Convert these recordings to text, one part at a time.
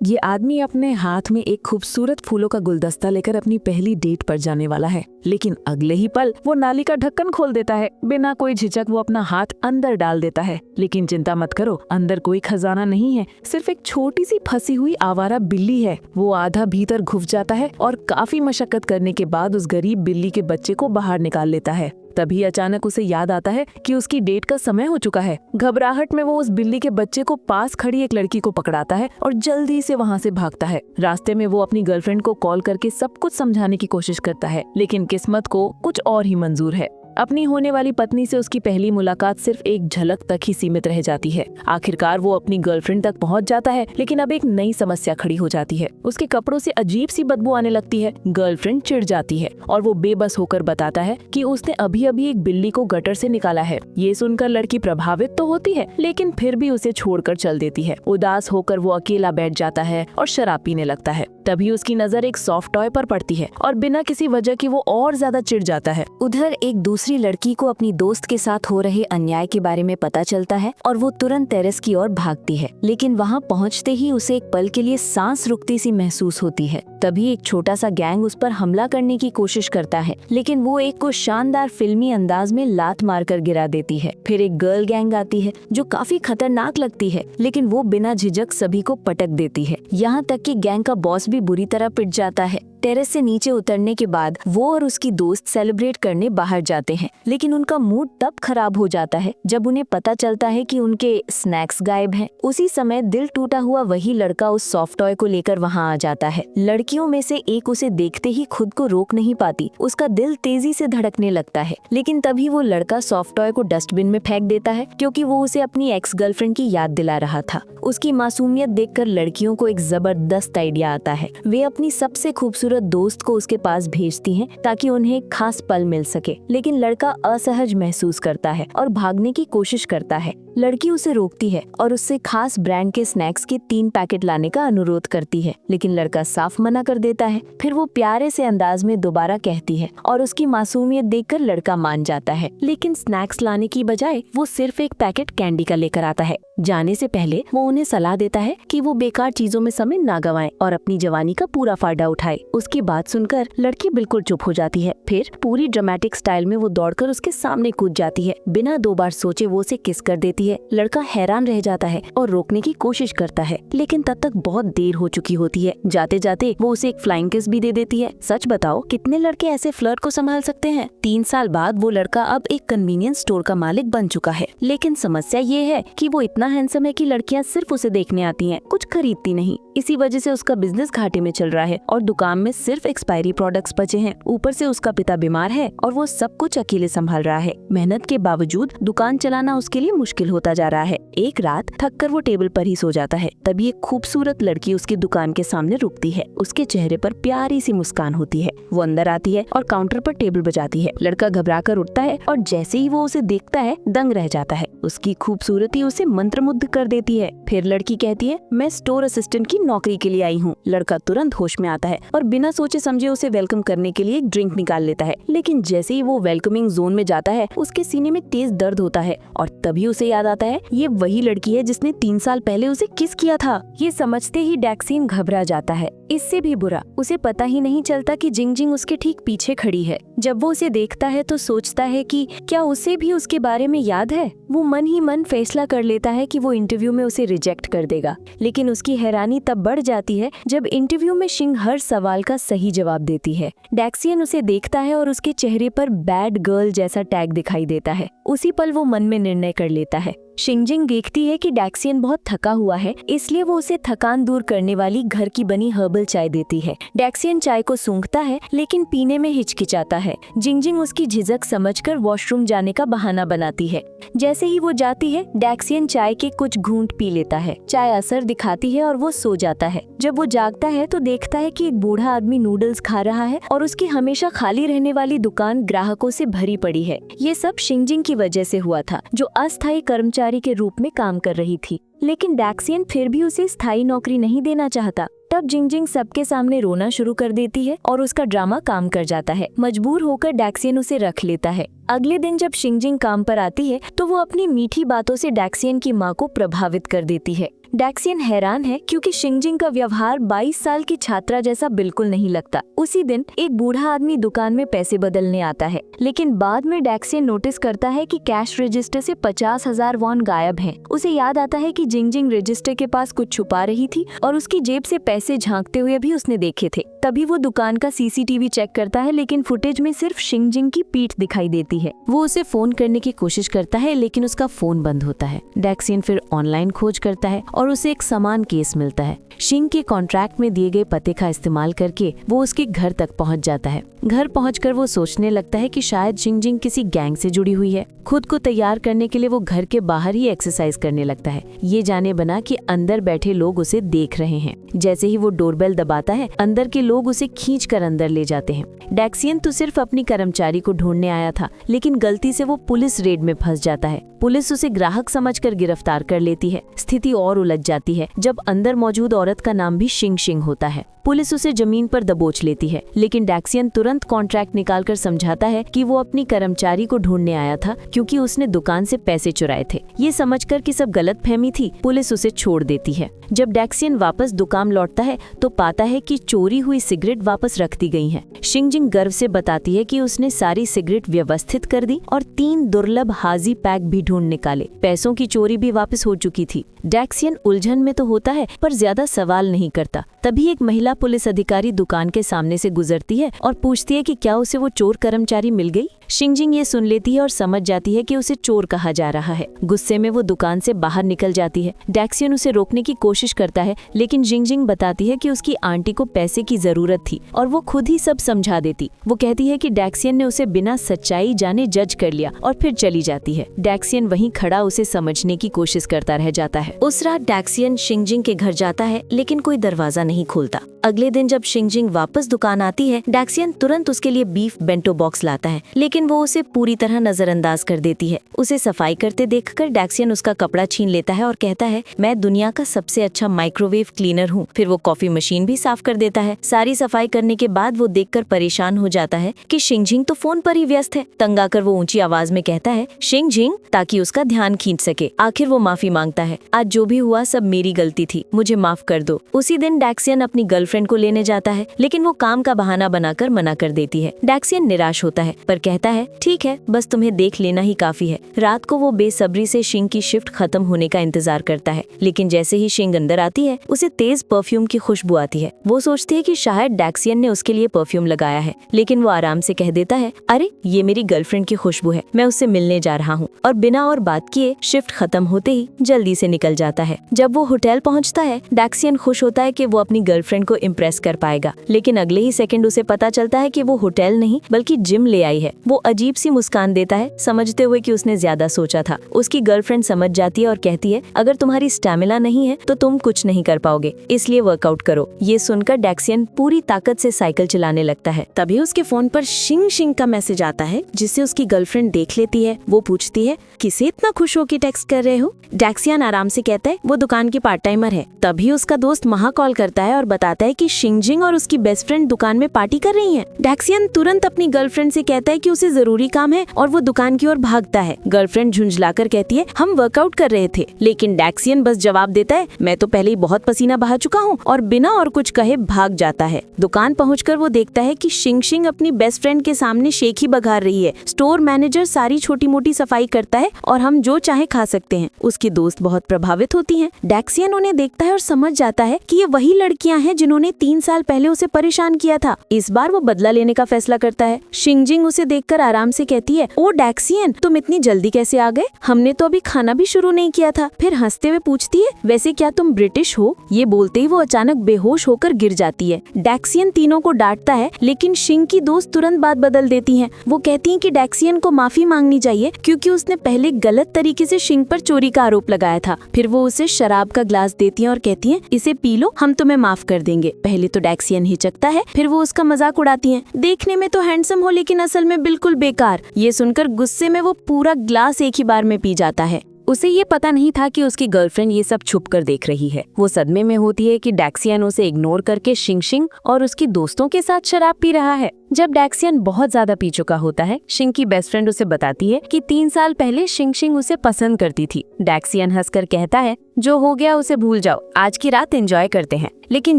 ये आदमी अपने हाथ में एक खूबसूरत फूलों का गुलदस्ता लेकर अपनी पहली डेट पर जाने वाला है, लेकिन अगले ही पल वो नाली का ढक्कन खोल देता है। बिना कोई झिझक वो अपना हाथ अंदर डाल देता है। लेकिन चिंता मत करो, अंदर कोई खजाना नहीं है, सिर्फ एक छोटी सी फंसी हुई आवारा बिल्ली है। वो आधा भीतर घुस जाता है और काफी मशक्कत करने के बाद उस गरीब बिल्ली के बच्चे को बाहर निकाल लेता है। तभी अचानक उसे याद आता है कि उसकी डेट का समय हो चुका है। घबराहट में वो उस बिल्ली के बच्चे को पास खड़ी एक लड़की को पकड़ाता है और जल्दी से वहाँ से भागता है। रास्ते में वो अपनी गर्लफ्रेंड को कॉल करके सब कुछ समझाने की कोशिश करता है, लेकिन किस्मत को कुछ और ही मंजूर है। अपनी होने वाली पत्नी से उसकी पहली मुलाकात सिर्फ एक झलक तक ही सीमित रह जाती है। आखिरकार वो अपनी गर्लफ्रेंड तक पहुंच जाता है, लेकिन अब एक नई समस्या खड़ी हो जाती है। उसके कपड़ों से अजीब सी बदबू आने लगती है। गर्लफ्रेंड चिढ़ जाती है और वो बेबस होकर बताता है कि उसने अभी अभी एक बिल्ली को गटर से निकाला है। ये सुनकर लड़की प्रभावित तो होती है, लेकिन फिर भी उसे छोड़कर चल देती है। उदास होकर वो अकेला बैठ जाता है और शराब पीने लगता है। तभी उसकी नजर एक सॉफ्ट टॉय पर पड़ती है और बिना किसी वजह की वो और ज्यादा चिढ़ जाता है। उधर एक दूसरी लड़की को अपनी दोस्त के साथ हो रहे अन्याय के बारे में पता चलता है और वो तुरंत टेरेस की ओर भागती है, लेकिन वहाँ पहुँचते ही उसे एक पल के लिए सांस रुकती सी महसूस होती है। तभी एक छोटा सा गैंग उस पर हमला करने की कोशिश करता है, लेकिन वो एक को शानदार फिल्मी अंदाज में लात मारकर गिरा देती है। फिर एक गर्ल गैंग आती है जो काफी खतरनाक लगती है, लेकिन वो बिना झिझक सभी को पटक देती है। यहाँ तक कि गैंग का बॉस भी बुरी तरह पिट जाता है। टेरेस से नीचे उतरने के बाद वो और उसकी दोस्त सेलिब्रेट करने बाहर जाते हैं, लेकिन उनका मूड तब खराब हो जाता है जब उन्हें पता चलता है कि उनके स्नैक्स गायब हैं। उसी समय दिल टूटा हुआ वही लड़का उस सॉफ्ट टॉय को लेकर वहाँ आ जाता है। लड़कियों में से एक उसे देखते ही खुद को रोक नहीं पाती, उसका दिल तेजी से धड़कने लगता है। लेकिन तभी वो लड़का सॉफ्ट टॉय को डस्टबिन में फेंक देता है, क्योंकि वो उसे अपनी एक्स गर्लफ्रेंड की याद दिला रहा था। उसकी मासूमियत देखकर लड़कियों को एक जबरदस्त आइडिया आता है। वे अपनी सबसे खूबसूरत दोस्त को उसके पास भेजती हैं ताकि उन्हें एक खास पल मिल सके, लेकिन लड़का असहज महसूस करता है और भागने की कोशिश करता है। लड़की उसे रोकती है और उससे खास ब्रांड के स्नैक्स के 3 पैकेट लाने का अनुरोध करती है, लेकिन लड़का साफ मना कर देता है। फिर वो प्यारे से अंदाज में दोबारा कहती है और उसकी मासूमियत देखकर लड़का मान जाता है, लेकिन स्नैक्स लाने की बजाय वो सिर्फ एक पैकेट कैंडी का लेकर आता है। जाने से पहले वो उन्हें सलाह देता है कि वो बेकार चीजों में समय ना गवाएं और अपनी जवानी का पूरा फायदा उठाए। उसकी बात सुनकर लड़की बिल्कुल चुप हो जाती है। फिर पूरी ड्रामेटिक स्टाइल में वो दौड़कर उसके सामने कूद जाती है। बिना 2 बार सोचे वो उसे किस कर देती है। लड़का हैरान रह जाता है और रोकने की कोशिश करता है, लेकिन तब तक बहुत देर हो चुकी होती है। जाते जाते वो उसे एक फ्लाइंग किस भी दे देती है। सच बताओ, कितने लड़के ऐसे फ्लर्ट को संभाल सकते हैं? 3 साल बाद वो लड़का अब एक कन्वीनियंस स्टोर का मालिक बन चुका है, लेकिन समस्या ये है कि वो इतना हैंडसम है कि लड़कियां सिर्फ उसे देखने आती हैं, कुछ खरीदती नहीं। इसी वजह से उसका बिजनेस घाटे में चल रहा है और दुकान में सिर्फ एक्सपायरी प्रोडक्ट्स बचे हैं। ऊपर से उसका पिता बीमार है और वो सब कुछ अकेले संभाल रहा है। मेहनत के बावजूद दुकान चलाना उसके लिए मुश्किल होता जा रहा है। एक रात थककर वो टेबल पर ही सो जाता है। तभी एक खूबसूरत लड़की उसकी दुकान के सामने रुकती है। उसके चेहरे पर प्यारी सी मुस्कान होती है। वो अंदर आती है और काउंटर पर टेबल बजाती है। लड़का घबराकर उठता है और जैसे ही वो उसे देखता है दंग रह जाता है। उसकी खूबसूरती उसे मंत्रमुग्ध कर देती है। फिर लड़की कहती है, मैं स्टोर असिस्टेंट की नौकरी के लिए आई हूँ। लड़का तुरंत होश में आता है और बिना सोचे समझे उसे वेलकम करने के लिए एक ड्रिंक निकाल लेता है, लेकिन जैसे ही वो वेलकमिंग जोन में जाता है उसके सीने में तेज दर्द होता है और तभी उसे याद आता है ये वही लड़की है जिसने 3 साल पहले उसे किस किया था। ये समझते ही डैक्सीन घबरा जाता है। इससे भी बुरा, उसे पता ही नहीं चलता कि जिंग जिंग उसके ठीक पीछे खड़ी है। जब वो उसे देखता है तो सोचता है कि क्या उसे भी उसके बारे में याद है। वो मन ही मन फैसला कर लेता है कि वो इंटरव्यू में उसे रिजेक्ट कर देगा, लेकिन उसकी हैरानी तब बढ़ जाती है जब इंटरव्यू में शिंग हर सवाल का सही जवाब देती है। डैक्सियन उसे देखता है और उसके चेहरे पर बैड गर्ल जैसा टैग दिखाई देता है। उसी पल वो मन में निर्णय कर लेता है। शिंगजिंग देखती है कि डैक्सियन बहुत थका हुआ है, इसलिए वो उसे थकान दूर करने वाली घर की बनी हर्बल चाय देती है। डैक्सियन चाय को सूंघता है, लेकिन पीने में हिचकिचाता है। जिंगजिंग उसकी झिझक समझकर वॉशरूम जाने का बहाना बनाती है। जैसे ही वो जाती है, डैक्सियन चाय के कुछ घूंट पी लेता है। चाय असर दिखाती है और वो सो जाता है। जब वो जागता है तो देखता है कि एक बूढ़ा आदमी नूडल्स खा रहा है और उसकी हमेशा खाली रहने वाली दुकान ग्राहकों से भरी पड़ी है। ये सब शिंगजिंग की वजह से हुआ था, जो अस्थायी कर्मचारी के रूप में काम कर रही थी। लेकिन डैक्सियन फिर भी उसे स्थायी नौकरी नहीं देना चाहता। तब जिंगजिंग सबके सामने रोना शुरू कर देती है और उसका ड्रामा काम कर जाता है। मजबूर होकर डैक्सियन उसे रख लेता है। अगले दिन जब शिंगजिंग काम पर आती है तो वो अपनी मीठी बातों से डैक्सियन की माँ को प्रभावित कर देती है। डैक्सियन हैरान है क्योंकि शिंगजिंग का व्यवहार 22 साल की छात्रा जैसा बिल्कुल नहीं लगता। उसी दिन एक बूढ़ा आदमी दुकान में पैसे बदलने आता है, लेकिन बाद में डैक्सियन नोटिस करता है कि कैश रजिस्टर से 50,000 वॉन गायब हैं। उसे याद आता है कि जिंगजिंग रजिस्टर के पास कुछ छुपा रही थी और उसकी जेब से पैसे झांकते हुए भी उसने देखे थे। तभी वो दुकान का सीसीटीवी चेक करता है, लेकिन फुटेज में सिर्फ शिंगजिंग की पीठ दिखाई देती है। वो उसे फोन करने की कोशिश करता है, लेकिन उसका फोन बंद होता है। डैक्सियन फिर ऑनलाइन खोज करता है और उसे एक समान केस मिलता है। शिंग के कॉन्ट्रैक्ट में दिए गए पते का इस्तेमाल करके वो उसके घर तक पहुंच जाता है। घर पहुंचकर वो सोचने लगता है कि शायद शिंगजिंग किसी गैंग से जुड़ी हुई है। खुद को तैयार करने के लिए वो घर के बाहर ही एक्सरसाइज करने लगता है, ये जाने बना कि अंदर बैठे लोग उसे देख रहे हैं। जैसे ही वो डोरबेल दबाता है, अंदर के लोग उसे खींचकर अंदर ले जाते हैं। डैक्सियन तो सिर्फ अपनी कर्मचारी को ढूंढने आया था, लेकिन गलती से वो पुलिस रेड में फंस जाता है। पुलिस उसे ग्राहक समझकर गिरफ्तार कर लेती है। स्थिति और उलझ जाती है जब अंदर मौजूद औरत का नाम भी शिंग होता है। पुलिस उसे जमीन पर दबोच लेती है, लेकिन डैक्सियन तुरंत कॉन्ट्रैक्ट निकालकर समझाता है कि वो अपनी कर्मचारी को ढूंढने आया था क्योंकि उसने दुकान से पैसे चुराए थे। ये समझकर कि सब गलतफहमी थी, पुलिस उसे छोड़ देती है। जब डैक्सियन वापस दुकान लौटता है तो पाता है कि चोरी हुई सिगरेट वापस रख दी गई हैं। शिंगजिंग गर्व से बताती है कि उसने सारी सिगरेट व्यवस्थित कर दी और 3 दुर्लभ हाजी पैक भी ढूंढ निकाले। पैसों की चोरी भी वापस हो चुकी थी। डैक्सियन उलझन में तो होता है, पर ज्यादा सवाल नहीं करता। तभी एक महिला पुलिस अधिकारी दुकान के सामने से गुजरती है और पूछती है कि क्या उसे वो चोर कर्मचारी मिल गई। शिंगजिंग ये सुन लेती है और समझ जाती है कि उसे चोर कहा जा रहा है। गुस्से में वो दुकान से बाहर निकल जाती है। डैक्सियन उसे रोकने की कोशिश करता है, लेकिन शिंगजिंग बताती है कि उसकी आंटी को पैसे की जरूरत थी और वो खुद ही सब समझा देती। वो कहती है कि डैक्सियन ने उसे बिना सच्चाई जाने जज कर लिया और फिर चली जाती है। डैक्सियन वहीं खड़ा उसे समझने की कोशिश करता रह जाता है। उस रात डैक्सियन शिंगजिंग के घर जाता है, लेकिन कोई दरवाजा नहीं खोलता। अगले दिन जब शिंगजिंग वापस दुकान आती है, डैक्सियन तुरंत उसके लिए बीफ बेंटो बॉक्स लाता है, लेकिन वो उसे पूरी तरह नजरअंदाज कर देती है। उसे सफाई करते देखकर डैक्सियन उसका कपड़ा छीन लेता है और कहता है, मैं दुनिया का सबसे अच्छा माइक्रोवेव क्लीनर हूँ। फिर वो कॉफी मशीन भी साफ कर देता है। सारी सफाई करने के बाद वो देखकर परेशान हो जाता है कि शिंगजिंग तो फोन पर ही व्यस्त है। तंग आकर वो ऊंची आवाज में कहता है, शिंगजिंग, ताकि उसका ध्यान खींच सके। आखिर वो माफी मांगता है, आज जो भी हुआ सब मेरी गलती थी, मुझे माफ कर दो। उसी दिन डैक्सियन अपनी गर्लफ्रेंड को लेने जाता है, लेकिन वो काम का बहाना बनाकर मना कर देती है। डैक्सियन निराश होता है, पर कहता है, ठीक है, बस तुम्हें देख लेना ही काफी है। रात को वो बेसब्री से शिंग की शिफ्ट खत्म होने का इंतजार करता है, लेकिन जैसे ही शिंग अंदर आती है, उसे तेज परफ्यूम की खुशबू आती है। वो सोचती है कि शायद डैक्सियन ने उसके लिए परफ्यूम लगाया है, लेकिन वो आराम से कह देता है, अरे ये मेरी गर्लफ्रेंड की खुशबू है, मैं उससे मिलने जा रहा हूँ। और बिना और बात किए शिफ्ट खत्म होते ही जल्दी से निकल जाता है। जब वो होटल पहुँचता है, डैक्सियन खुश होता है कि वो अपनी गर्लफ्रेंड को इम्प्रेस कर पाएगा, लेकिन अगले ही सेकंड उसे पता चलता है कि वो होटल नहीं बल्कि जिम ले आई है। वो अजीब सी मुस्कान देता है, समझते हुए कि उसने ज्यादा सोचा था। उसकी गर्लफ्रेंड समझ जाती है और कहती है, अगर तुम्हारी स्टैमिना नहीं है तो तुम कुछ नहीं कर पाओगे, इसलिए वर्कआउट करो। ये सुनकर डैक्सियन पूरी ताकत से साइकिल चलाने लगता है। तभी उसके फोन पर शिंग का मैसेज आता है, जिसे उसकी गर्लफ्रेंड देख लेती है। वो पूछती है, किसे इतना खुश होकर टेक्स्ट कर रहे हो? डैक्सियन आराम से कहता है, वो दुकान की पार्ट टाइमर है। तभी उसका दोस्त महा कॉल करता है और बताता है कि शिंगजिंग और उसकी बेस्ट फ्रेंड दुकान में पार्टी कर रही हैं। डैक्सियन तुरंत अपनी गर्लफ्रेंड से कहता है कि उसे जरूरी काम है और वो दुकान की ओर भागता है। गर्लफ्रेंड झुंझलाकर कहती है, हम वर्कआउट कर रहे थे, लेकिन डैक्सियन बस जवाब देता है, मैं तो पहले ही बहुत पसीना बहा चुका हूँ, और बिना और कुछ कहे भाग जाता है। दुकान पहुंचकर वो देखता है कि शिंग अपनी बेस्ट फ्रेंड के सामने शेक ही बघार रही है। स्टोर मैनेजर सारी छोटी मोटी सफाई करता है और हम जो चाहे खा सकते हैं। उसकी दोस्त बहुत प्रभावित होती हैं। डैक्सियन उन्हें देखता है और समझ जाता है कि ये वही लड़कियां हैं जिन्होंने 3 साल पहले उसे परेशान किया था। इस बार वो बदला लेने का फैसला करता है। शिंगजिंग उसे देखकर आराम से कहती है, ओ डैक्सियन, तुम इतनी जल्दी कैसे आ गए? हमने तो अभी खाना भी शुरू नहीं किया था। फिर हंसते हुए पूछती है, वैसे क्या तुम ब्रिटिश हो? ये बोलते ही वो अचानक बेहोश होकर गिर जाती है। डैक्सियन तीनों को डांटता है, लेकिन शिंग की दोस्त तुरंत बात बदल देती हैं। वो कहती हैं कि डैक्सियन को माफी मांगनी चाहिए क्योंकि उसने पहले गलत तरीके से शिंग पर चोरी का आरोप लगाया था। फिर वो उसे शराब का ग्लास देती हैं और कहती हैं, इसे पी लो, हम तुम्हें माफ कर देंगे। पहले तो डैक्सियन हिचकता है, फिर वो उसका मजाक उड़ाती हैं। देखने में तो हैंडसम हो, लेकिन असल में बिल्कुल बेकार। ये सुनकर गुस्से में वो पूरा ग्लास एक ही बार में पी जाता है। उसे ये पता नहीं था कि उसकी गर्लफ्रेंड ये सब छुप कर देख रही है। वो सदमे में होती है कि डैक्सियन उसे इग्नोर करके शिंग और उसकी दोस्तों के साथ शराब पी रहा है। जब डैक्सियन बहुत ज्यादा पी चुका होता है, शिंग की बेस्ट फ्रेंड उसे बताती है कि 3 साल पहले शिंग उसे पसंद करती थी। डैक्सियन हंसकर कहता है, जो हो गया उसे भूल जाओ, आज की रात एंजॉय करते हैं। लेकिन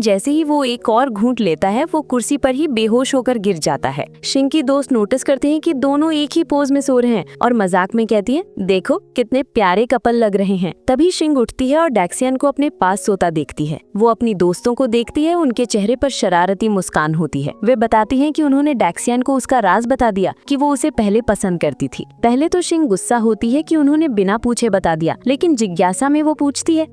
जैसे ही वो एक और घूंट लेता है, वो कुर्सी पर ही बेहोश होकर गिर जाता है। शिंग की दोस्त नोटिस करते हैं कि दोनों एक ही पोज में सो रहे हैं और मजाक में कहती है, देखो कितने प्यारे कपल लग रहे हैं। तभी शिंग उठती है और डैक्सियन को अपने पास सोता देखती है। वो अपनी दोस्तों को देखती है, उनके चेहरे पर शरारती मुस्कान होती है। वे बताती हैं कि उन्होंने डैक्सियन को उसका राज बता दिया कि वो उसे पहले पसंद करती थी। पहले तो शिंग गुस्सा होती है कि उन्होंने बिना पूछे बता दिया, लेकिन जिज्ञासा में वो पूछती है,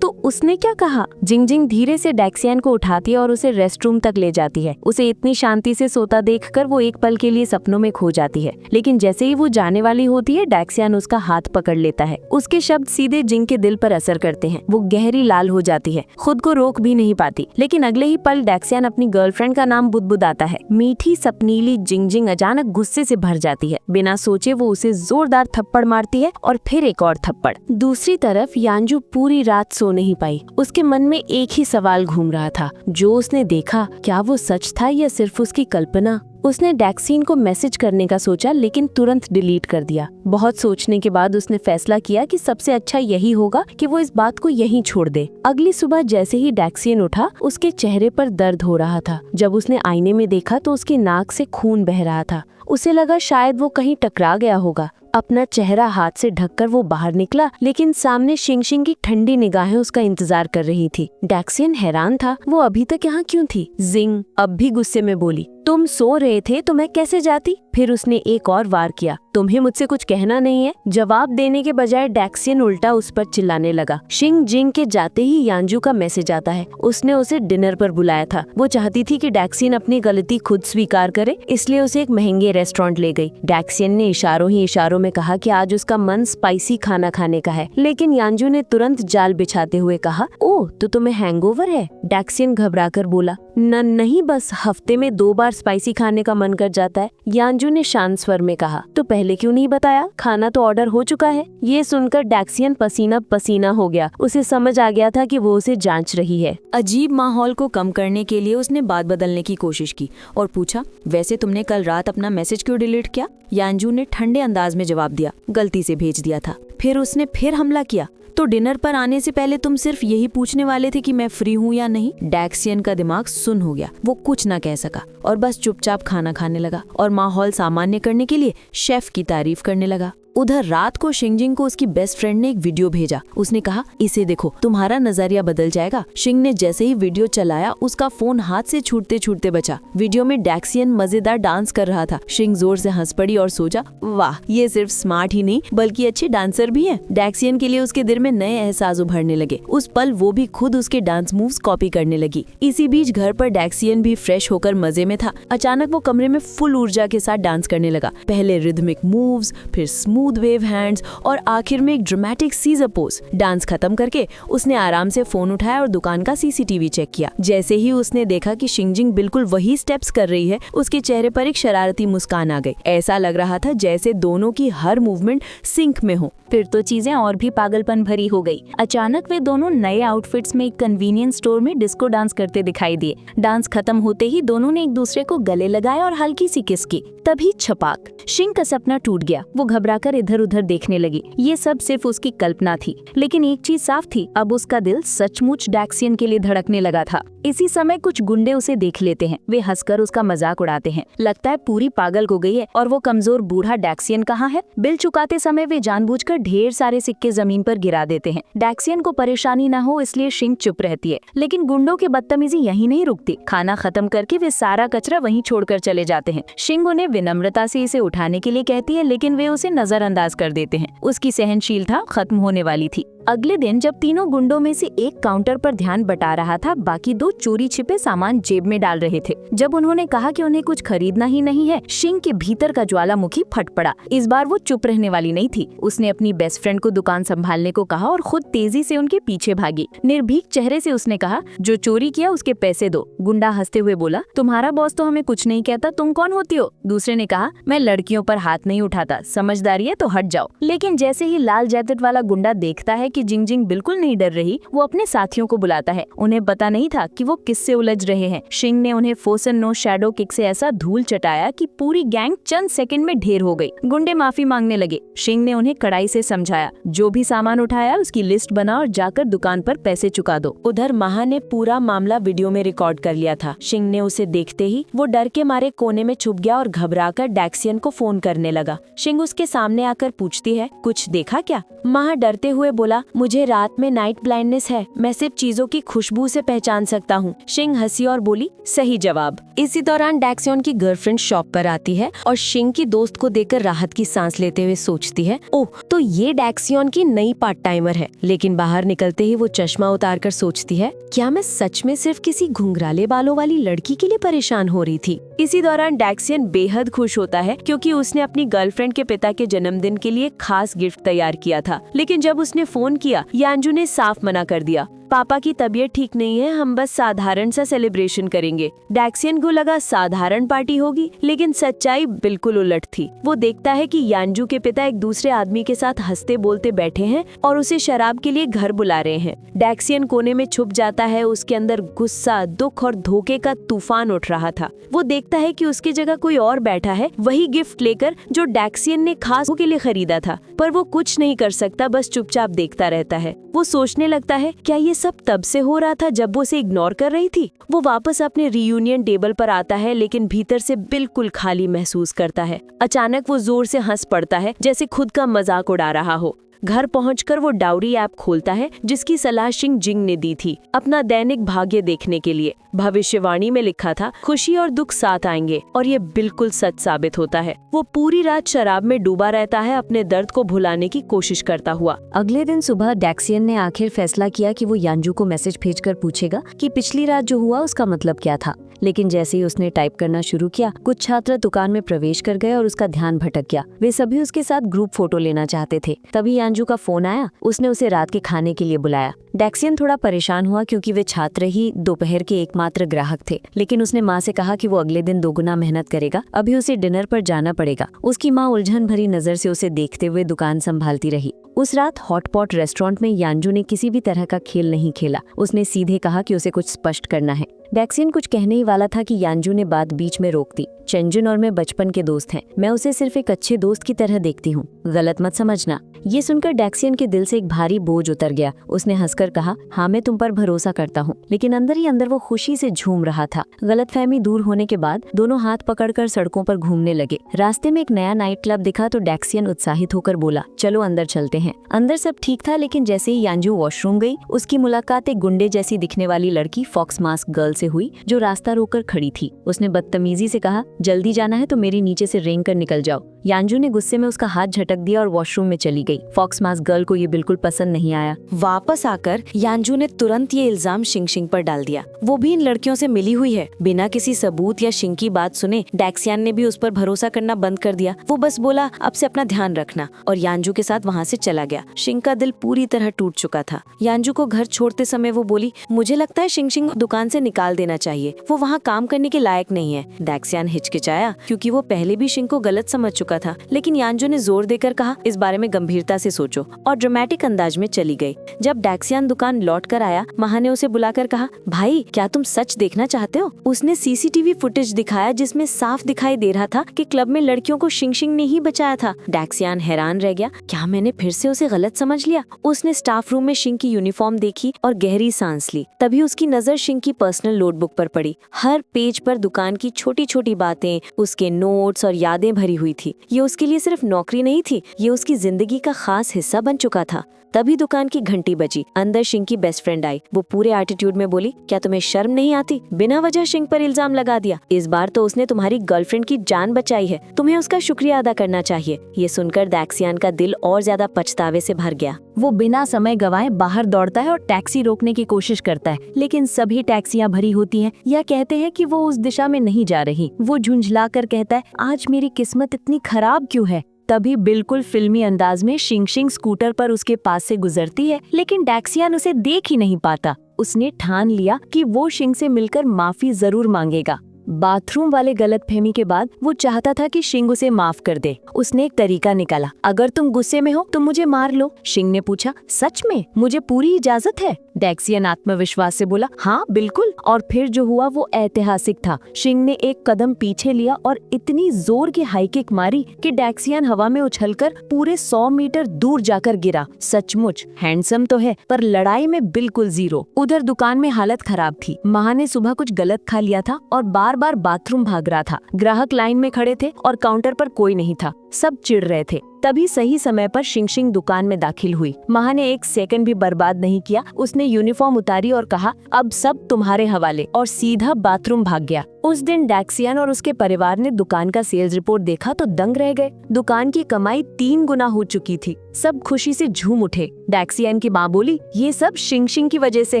तो उसने क्या कहा? जिंग धीरे से डैक्सियन को उठाती है और उसे रेस्टरूम तक ले जाती है। उसे इतनी शांति से सोता देखकर वो एक पल के लिए सपनों में खो जाती है। लेकिन जैसे ही वो जाने वाली होती है, डैक्सियन उसका हाथ पकड़ लेता है। उसके शब्द सीधे जिंग के दिल पर असर करते हैं। वो गहरी लाल हो जाती है, खुद को रोक भी नहीं पाती। लेकिन अगले ही पल डैक्सियन अपनी गर्लफ्रेंड का नाम बुदबुदाता है। मीठी सपनीली जिंग अचानक गुस्से से भर जाती है। बिना सोचे वो उसे जोरदार थप्पड़ मारती है और फिर एक और थप्पड़। दूसरी तरफ यांजू पूरी रात सो नहीं पाई। उसके मन में एक ही सवाल घूम रहा था, जो उसने देखा क्या वो सच था या सिर्फ उसकी कल्पना? उसने डैक्सियन को मैसेज करने का सोचा, लेकिन तुरंत डिलीट कर दिया। बहुत सोचने के बाद उसने फैसला किया कि सबसे अच्छा यही होगा कि वो इस बात को यहीं छोड़ दे। अगली सुबह जैसे ही डैक्सियन उठा, उसके चेहरे पर दर्द हो रहा था। जब उसने आईने में देखा तो उसकी नाक से खून बह रहा था। उसे लगा शायद वो कहीं टकरा गया होगा। अपना चेहरा हाथ से ढककर वो बाहर निकला, लेकिन सामने शिंग की ठंडी निगाहें उसका इंतजार कर रही थी। डैक्सियन हैरान था, वो अभी तक यहाँ क्यों थी? जिंग अब भी गुस्से में बोली, तुम सो रहे थे तो मैं कैसे जाती? फिर उसने एक और वार किया, तुम्हें मुझसे कुछ कहना नहीं है? जवाब देने के बजाय डैक्सियन उल्टा उस पर चिल्लाने लगा। जिंग के जाते ही यांजू का मैसेज आता है। उसने उसे डिनर पर बुलाया था। वो चाहती थी कि डैक्सियन अपनी गलती खुद स्वीकार करे, इसलिए उसे एक महंगे रेस्टोरेंट ले गई। डैक्सियन ने इशारों ही इशारों में कहा कि आज उसका मन स्पाइसी खाना खाने का है, लेकिन यांजू ने तुरंत जाल बिछाते हुए कहा, ओह तो तुम्हें हैंगओवर है? डैक्सियन घबराकर बोला, नहीं, बस हफ्ते में 2 बार स्पाइसी खाने का मन कर जाता है। यांजू ने शांत स्वर में कहा, तो पहले क्यों नहीं बताया? खाना तो ऑर्डर हो चुका है। ये सुनकर डैक्सियन पसीना पसीना हो गया। उसे समझ आ गया था कि वो उसे जांच रही है। अजीब माहौल को कम करने के लिए उसने बात बदलने की कोशिश की और पूछा, वैसे तुमने कल रात अपना मैसेज क्यों डिलीट किया? यांजू ने ठंडे अंदाज में जवाब दिया, गलती से भेज दिया था। फिर उसने फिर हमला किया, तो डिनर पर आने से पहले तुम सिर्फ यही पूछने वाले थे कि मैं फ्री हूँ या नहीं? डैक्सियन का दिमाग सुन्न हो गया। वो कुछ ना कह सका और बस चुपचाप खाना खाने लगा और माहौल सामान्य करने के लिए शेफ की तारीफ करने लगा। उधर रात को शिंग को उसकी बेस्ट फ्रेंड ने एक वीडियो भेजा। उसने कहा, इसे देखो, तुम्हारा नजरिया बदल जाएगा। शिंग ने जैसे ही वीडियो चलाया, उसका फोन हाथ से छूटते छूटते बचा। वीडियो में डैक्सियन मजेदार डांस कर रहा था। शिंग जोर से हंस पड़ी और सोचा, वाह, ये सिर्फ स्मार्ट ही नहीं बल्कि अच्छे डांसर भी हैं। डैक्सियन के लिए उसके दिल में नए एहसास उभरने लगे। उस पल वो भी खुद उसके डांस मूव्स कॉपी करने लगी। इसी बीच घर पर डैक्सियन भी फ्रेश होकर मजे में था। अचानक वो कमरे में फुल ऊर्जा के साथ डांस करने लगा। पहले रिदमिक मूव्स, फिर स्मूथ वेव हैंड्स और आखिर में एक ड्रामेटिक सीजर पोज। डांस खत्म करके उसने आराम से फोन उठाया और दुकान का सीसीटीवी चेक किया। जैसे ही उसने देखा कि शिंग बिल्कुल वही स्टेप्स कर रही है, उसके चेहरे पर एक शरारती मुस्कान आ गई। ऐसा लग रहा था जैसे दोनों की हर मूवमेंट सिंक में हो। फिर तो चीजें और भी पागलपन भरी हो गई। अचानक वे दोनों नए आउटफिट्स में एक कन्वीनियंस स्टोर में डिस्को डांस करते दिखाई दिए। डांस खत्म होते ही दोनों ने एक दूसरे को गले लगाए और हल्की सी किस की। तभी छपाक, शिंग का सपना टूट गया। वो घबराकर इधर उधर देखने लगी। ये सब सिर्फ उसकी कल्पना थी, लेकिन एक चीज साफ थी, अब उसका दिल सचमुच डैक्सियन के लिए धड़कने लगा था। इसी समय कुछ गुंडे उसे देख लेते हैं। वे हंसकर उसका मजाक उड़ाते हैं। लगता है पूरी पागल हो गई है और वो कमजोर बूढ़ा डैक्सियन कहाँ है? बिल चुकाते समय वे जानबूझकर ढेर सारे सिक्के जमीन पर गिरा देते हैं। डैक्सियन को परेशानी न हो इसलिए शिंग चुप रहती है, लेकिन गुंडों की बदतमीजी यहीं नहीं रुकती। खाना खत्म करके वे सारा कचरा वहीं छोड़कर चले जाते हैं। शिंग उन्हें विनम्रता से इसे उठाने के लिए कहती है, लेकिन वे उसे नजरअंदाज कर देते हैं। उसकी सहनशीलता खत्म होने वाली थी। अगले दिन जब तीनों गुंडों में से एक काउंटर पर ध्यान बटा रहा था, बाकी दो चोरी छिपे सामान जेब में डाल रहे थे। जब उन्होंने कहा कि उन्हें कुछ खरीदना ही नहीं है, शिंग के भीतर का ज्वालामुखी फट पड़ा। इस बार वो चुप रहने वाली नहीं थी। उसने अपनी बेस्ट फ्रेंड को दुकान संभालने को कहा और खुद तेजी से उनके पीछे भागी। निर्भीक चेहरे से उसने कहा, जो चोरी किया उसके पैसे दो। गुंडा हंसते हुए बोला, तुम्हारा बॉस तो हमें कुछ नहीं कहता, तुम कौन होती हो? दूसरे ने कहा, मैं लड़कियों पर हाथ नहीं उठाता, समझदारी है तो हट जाओ। लेकिन जैसे ही लाल जैकेट वाला गुंडा देखता है कि जिंग जिंग बिल्कुल नहीं डर रही, वो अपने साथियों को बुलाता है। उन्हें पता नहीं था कि वो किससे उलझ रहे हैं। शिंग ने उन्हें फोर्सन नो शैडो किक से ऐसा धूल चटाया कि पूरी गैंग चंद सेकंड में ढेर हो गई। गुंडे माफी मांगने लगे। शिंग ने उन्हें कड़ाई से समझाया, जो भी सामान उठाया उसकी लिस्ट बना और जाकर दुकान पर पैसे चुका दो। उधर महा ने पूरा मामला वीडियो में रिकॉर्ड कर लिया था। शिंग ने उसे देखते ही वो डर के मारे कोने में छुप गया और घबराकर डैक्सियन को फोन करने लगा। शिंग उसके सामने आकर पूछती है, कुछ देखा क्या? महा डरते हुए बोला, मुझे रात में नाइट ब्लाइंडनेस है, मैं सिर्फ चीजों की खुशबू से पहचान सकता हूँ। शिंग हंसी और बोली, सही जवाब। इसी दौरान डैक्सियन की गर्लफ्रेंड शॉप पर आती है और शिंग की दोस्त को देखकर राहत की सांस लेते हुए सोचती है, ओह तो ये डैक्सियन की नई पार्ट टाइमर है। लेकिन बाहर निकलते ही वो चश्मा उतारकर सोचती है, क्या मैं सच में सिर्फ किसी घुंघराले बालों वाली लड़की के लिए परेशान हो रही थी? इसी दौरान डैक्सियन बेहद खुश होता है क्योंकि उसने अपनी गर्लफ्रेंड के पिता के जन्मदिन के लिए खास गिफ्ट तैयार किया था। लेकिन जब उसने फोन किया, यांजू ने साफ मना कर दिया, पापा की तबीयत ठीक नहीं है, हम बस साधारण सा सेलिब्रेशन करेंगे। डैक्सियन को लगा साधारण पार्टी होगी, लेकिन सच्चाई बिल्कुल उलट थी। वो देखता है कि यांजू के पिता एक दूसरे आदमी के साथ हंसते बोलते बैठे हैं और उसे शराब के लिए घर बुला रहे हैं। डैक्सियन कोने में छुप जाता है। उसके अंदर गुस्सा, दुख और धोखे का तूफान उठ रहा था। वो देखता है कि उसकी जगह कोई और बैठा है, वही गिफ्ट लेकर जो डैक्सियन ने खास के लिए खरीदा था, पर वो कुछ नहीं कर सकता, बस चुपचाप देखता रहता है। वो सोचने लगता है, क्या ये सब तब से हो रहा था जब वो उसे इग्नोर कर रही थी? वो वापस अपने रियूनियन टेबल पर आता है, लेकिन भीतर से बिल्कुल खाली महसूस करता है। अचानक वो जोर से हंस पड़ता है, जैसे खुद का मजाक उड़ा रहा हो। घर पहुंचकर वो डाउरी ऐप खोलता है, जिसकी सलाह शिंग जिंग ने दी थी अपना दैनिक भाग्य देखने के लिए। भविष्यवाणी में लिखा था, खुशी और दुख साथ आएंगे, और ये बिल्कुल सच साबित होता है। वो पूरी रात शराब में डूबा रहता है, अपने दर्द को भुलाने की कोशिश करता हुआ। अगले दिन सुबह डैक्सियन ने आखिर फैसला किया कि वो यांजू को मैसेज भेजकर पूछेगा कि पिछली रात जो हुआ उसका मतलब क्या था। लेकिन जैसे ही उसने टाइप करना शुरू किया, कुछ छात्र दुकान में प्रवेश कर गए और उसका ध्यान भटक गया। वे सभी उसके साथ ग्रुप फोटो लेना चाहते थे। तभी यांजू का फोन आया। उसने उसे रात के खाने के लिए बुलाया। डैक्सियन थोड़ा परेशान हुआ क्योंकि वे छात्र ही दोपहर के एकमात्र ग्राहक थे। लेकिन उसने माँ से कहा कि वो अगले दिन दोगुना मेहनत करेगा, अभी उसे डिनर पर जाना पड़ेगा। उसकी माँ उलझन भरी नजर से उसे देखते हुए दुकान संभालती रही। उस रात हॉटपॉट रेस्टोरेंट में यांजू ने किसी भी तरह का खेल नहीं खेला। उसने सीधे कहा कि उसे कुछ स्पष्ट करना है। डैक्सियन कुछ कहने ही वाला था कि यांजू ने बात बीच में रोक दी। चंजुन और मैं बचपन के दोस्त हैं। मैं उसे सिर्फ एक अच्छे दोस्त की तरह देखती हूँ, गलत मत समझना। ये सुनकर डैक्सियन के दिल से एक भारी बोझ उतर गया। उसने हंसकर कहा, हाँ मैं तुम पर भरोसा करता हूँ। लेकिन अंदर ही अंदर वो खुशी से झूम रहा था। गलतफहमी दूर होने के बाद दोनों हाथ पकड़कर सड़कों पर घूमने लगे। रास्ते में एक नया नाइट क्लब दिखा तो डैक्सियन उत्साहित होकर बोला, चलो अंदर चलते हैं। अंदर सब ठीक था, लेकिन जैसे ही यांजू वॉशरूम गई, उसकी मुलाकात एक गुंडे जैसी दिखने वाली लड़की फॉक्स मास्क गर्ल से हुई, जो रास्ता रोककर खड़ी थी। उसने बदतमीजी से कहा, जल्दी जाना है तो मेरी नीचे से रेंग कर निकल जाओ। यांजू ने गुस्से में उसका हाथ झटक दिया और वॉशरूम में चली गई। फॉक्स मास्क गर्ल को ये बिल्कुल पसंद नहीं आया। वापस आकर यांजू ने तुरंत ये इल्जाम शिंग पर डाल दिया। वो भी इन लड़कियों से मिली हुई है। बिना किसी सबूत या शिंग की बात सुने डैक्सियन ने भी उस पर भरोसा करना बंद कर दिया। वो बस बोला, अब से अपना ध्यान रखना, और यांजू के साथ वहाँ से चला गया। शिंग का दिल पूरी तरह टूट चुका था। यांजू को घर छोड़ते समय वो बोली, मुझे लगता है शिंग दुकान से निकाल देना चाहिए, वो वहाँ काम करने के लायक नहीं है। डैक्सियन हिचकिचाया क्योंकि वो पहले भी शिंग को गलत समझ चुका था, लेकिन यांजू ने जोर देकर कहा, इस बारे में गंभीरता से सोचो, और ड्रामेटिक अंदाज में चली गई। जब डैक्सियन दुकान लौट कर आया, महा ने उसे बुलाकर कहा, भाई क्या तुम सच देखना चाहते हो? उसने सीसीटीवी फुटेज दिखाया जिसमें साफ दिखाई दे रहा था कि क्लब में लड़कियों को शिंग ने ही बचाया था। डैक्सियन हैरान रह गया, क्या मैंने फिर से उसे गलत समझ लिया? उसने स्टाफ रूम में शिंग की यूनिफॉर्म देखी और गहरी सांस ली। तभी उसकी नजर शिंग की पर्सनल नोटबुक पर पड़ी। हर पेज पर दुकान की छोटी छोटी बातें, उसके नोट्स और यादें भरी हुई थी। ये उसके लिए सिर्फ नौकरी नहीं थी, ये उसकी जिंदगी का खास हिस्सा बन चुका था। तभी दुकान की घंटी बजी। अंदर शिंग की बेस्ट फ्रेंड आई। वो पूरे एटीट्यूड में बोली, क्या तुम्हें शर्म नहीं आती? बिना वजह शिंग पर इल्जाम लगा दिया। इस बार तो उसने तुम्हारी गर्लफ्रेंड की जान बचाई है, तुम्हें उसका शुक्रिया अदा करना चाहिए। ये सुनकर डैक्सियन का दिल और ज्यादा पछतावे से भर गया। वो बिना समय गवाए बाहर दौड़ता है और टैक्सी रोकने की कोशिश करता है, लेकिन सभी टैक्सियां भरी होती हैं या कहते हैं कि वो उस दिशा में नहीं जा रही। वो झुंझला कर कहता है, आज मेरी किस्मत इतनी खराब क्यों है? तभी बिल्कुल फिल्मी अंदाज में शिंग शिंग स्कूटर पर उसके पास से गुजरती है, लेकिन डैक्सियन उसे देख ही नहीं पाता। उसने ठान लिया कि वो शिंग से मिलकर माफी जरूर मांगेगा। बाथरूम वाले गलतफहमी के बाद वो चाहता था कि शिंग उसे माफ कर दे। उसने एक तरीका निकाला, अगर तुम गुस्से में हो तो मुझे मार लो। शिंग ने पूछा, सच में? मुझे पूरी इजाजत है? डैक्सियन आत्मविश्वास से बोला, हाँ बिल्कुल। और फिर जो हुआ वो ऐतिहासिक था। शिंग ने एक कदम पीछे लिया और इतनी जोर की हाई किक मारी कि डैक्सियन हवा में उछलकर पूरे 100 मीटर दूर जाकर गिरा। सचमुच हैंडसम तो है, पर लड़ाई में बिल्कुल जीरो। उधर दुकान में हालत खराब थी। माँ ने सुबह कुछ गलत खा लिया था और बार बार बाथरूम भाग रहा था। ग्राहक लाइन में खड़े थे और काउंटर पर कोई नहीं था। सब चिढ़ रहे थे। तभी सही समय पर शिंग शिंग दुकान में दाखिल हुई। माँ ने एक सेकंड भी बर्बाद नहीं किया। उसने यूनिफॉर्म उतारी और कहा, अब सब तुम्हारे हवाले, और सीधा बाथरूम भाग गया। उस दिन डैक्सियन और उसके परिवार ने दुकान का सेल्स रिपोर्ट देखा तो दंग रह गए। दुकान की कमाई 3 गुना हो चुकी थी। सब खुशी से झूम उठे। डैक्सियन की माँ बोली, ये सब शिंग शिंग की वजह से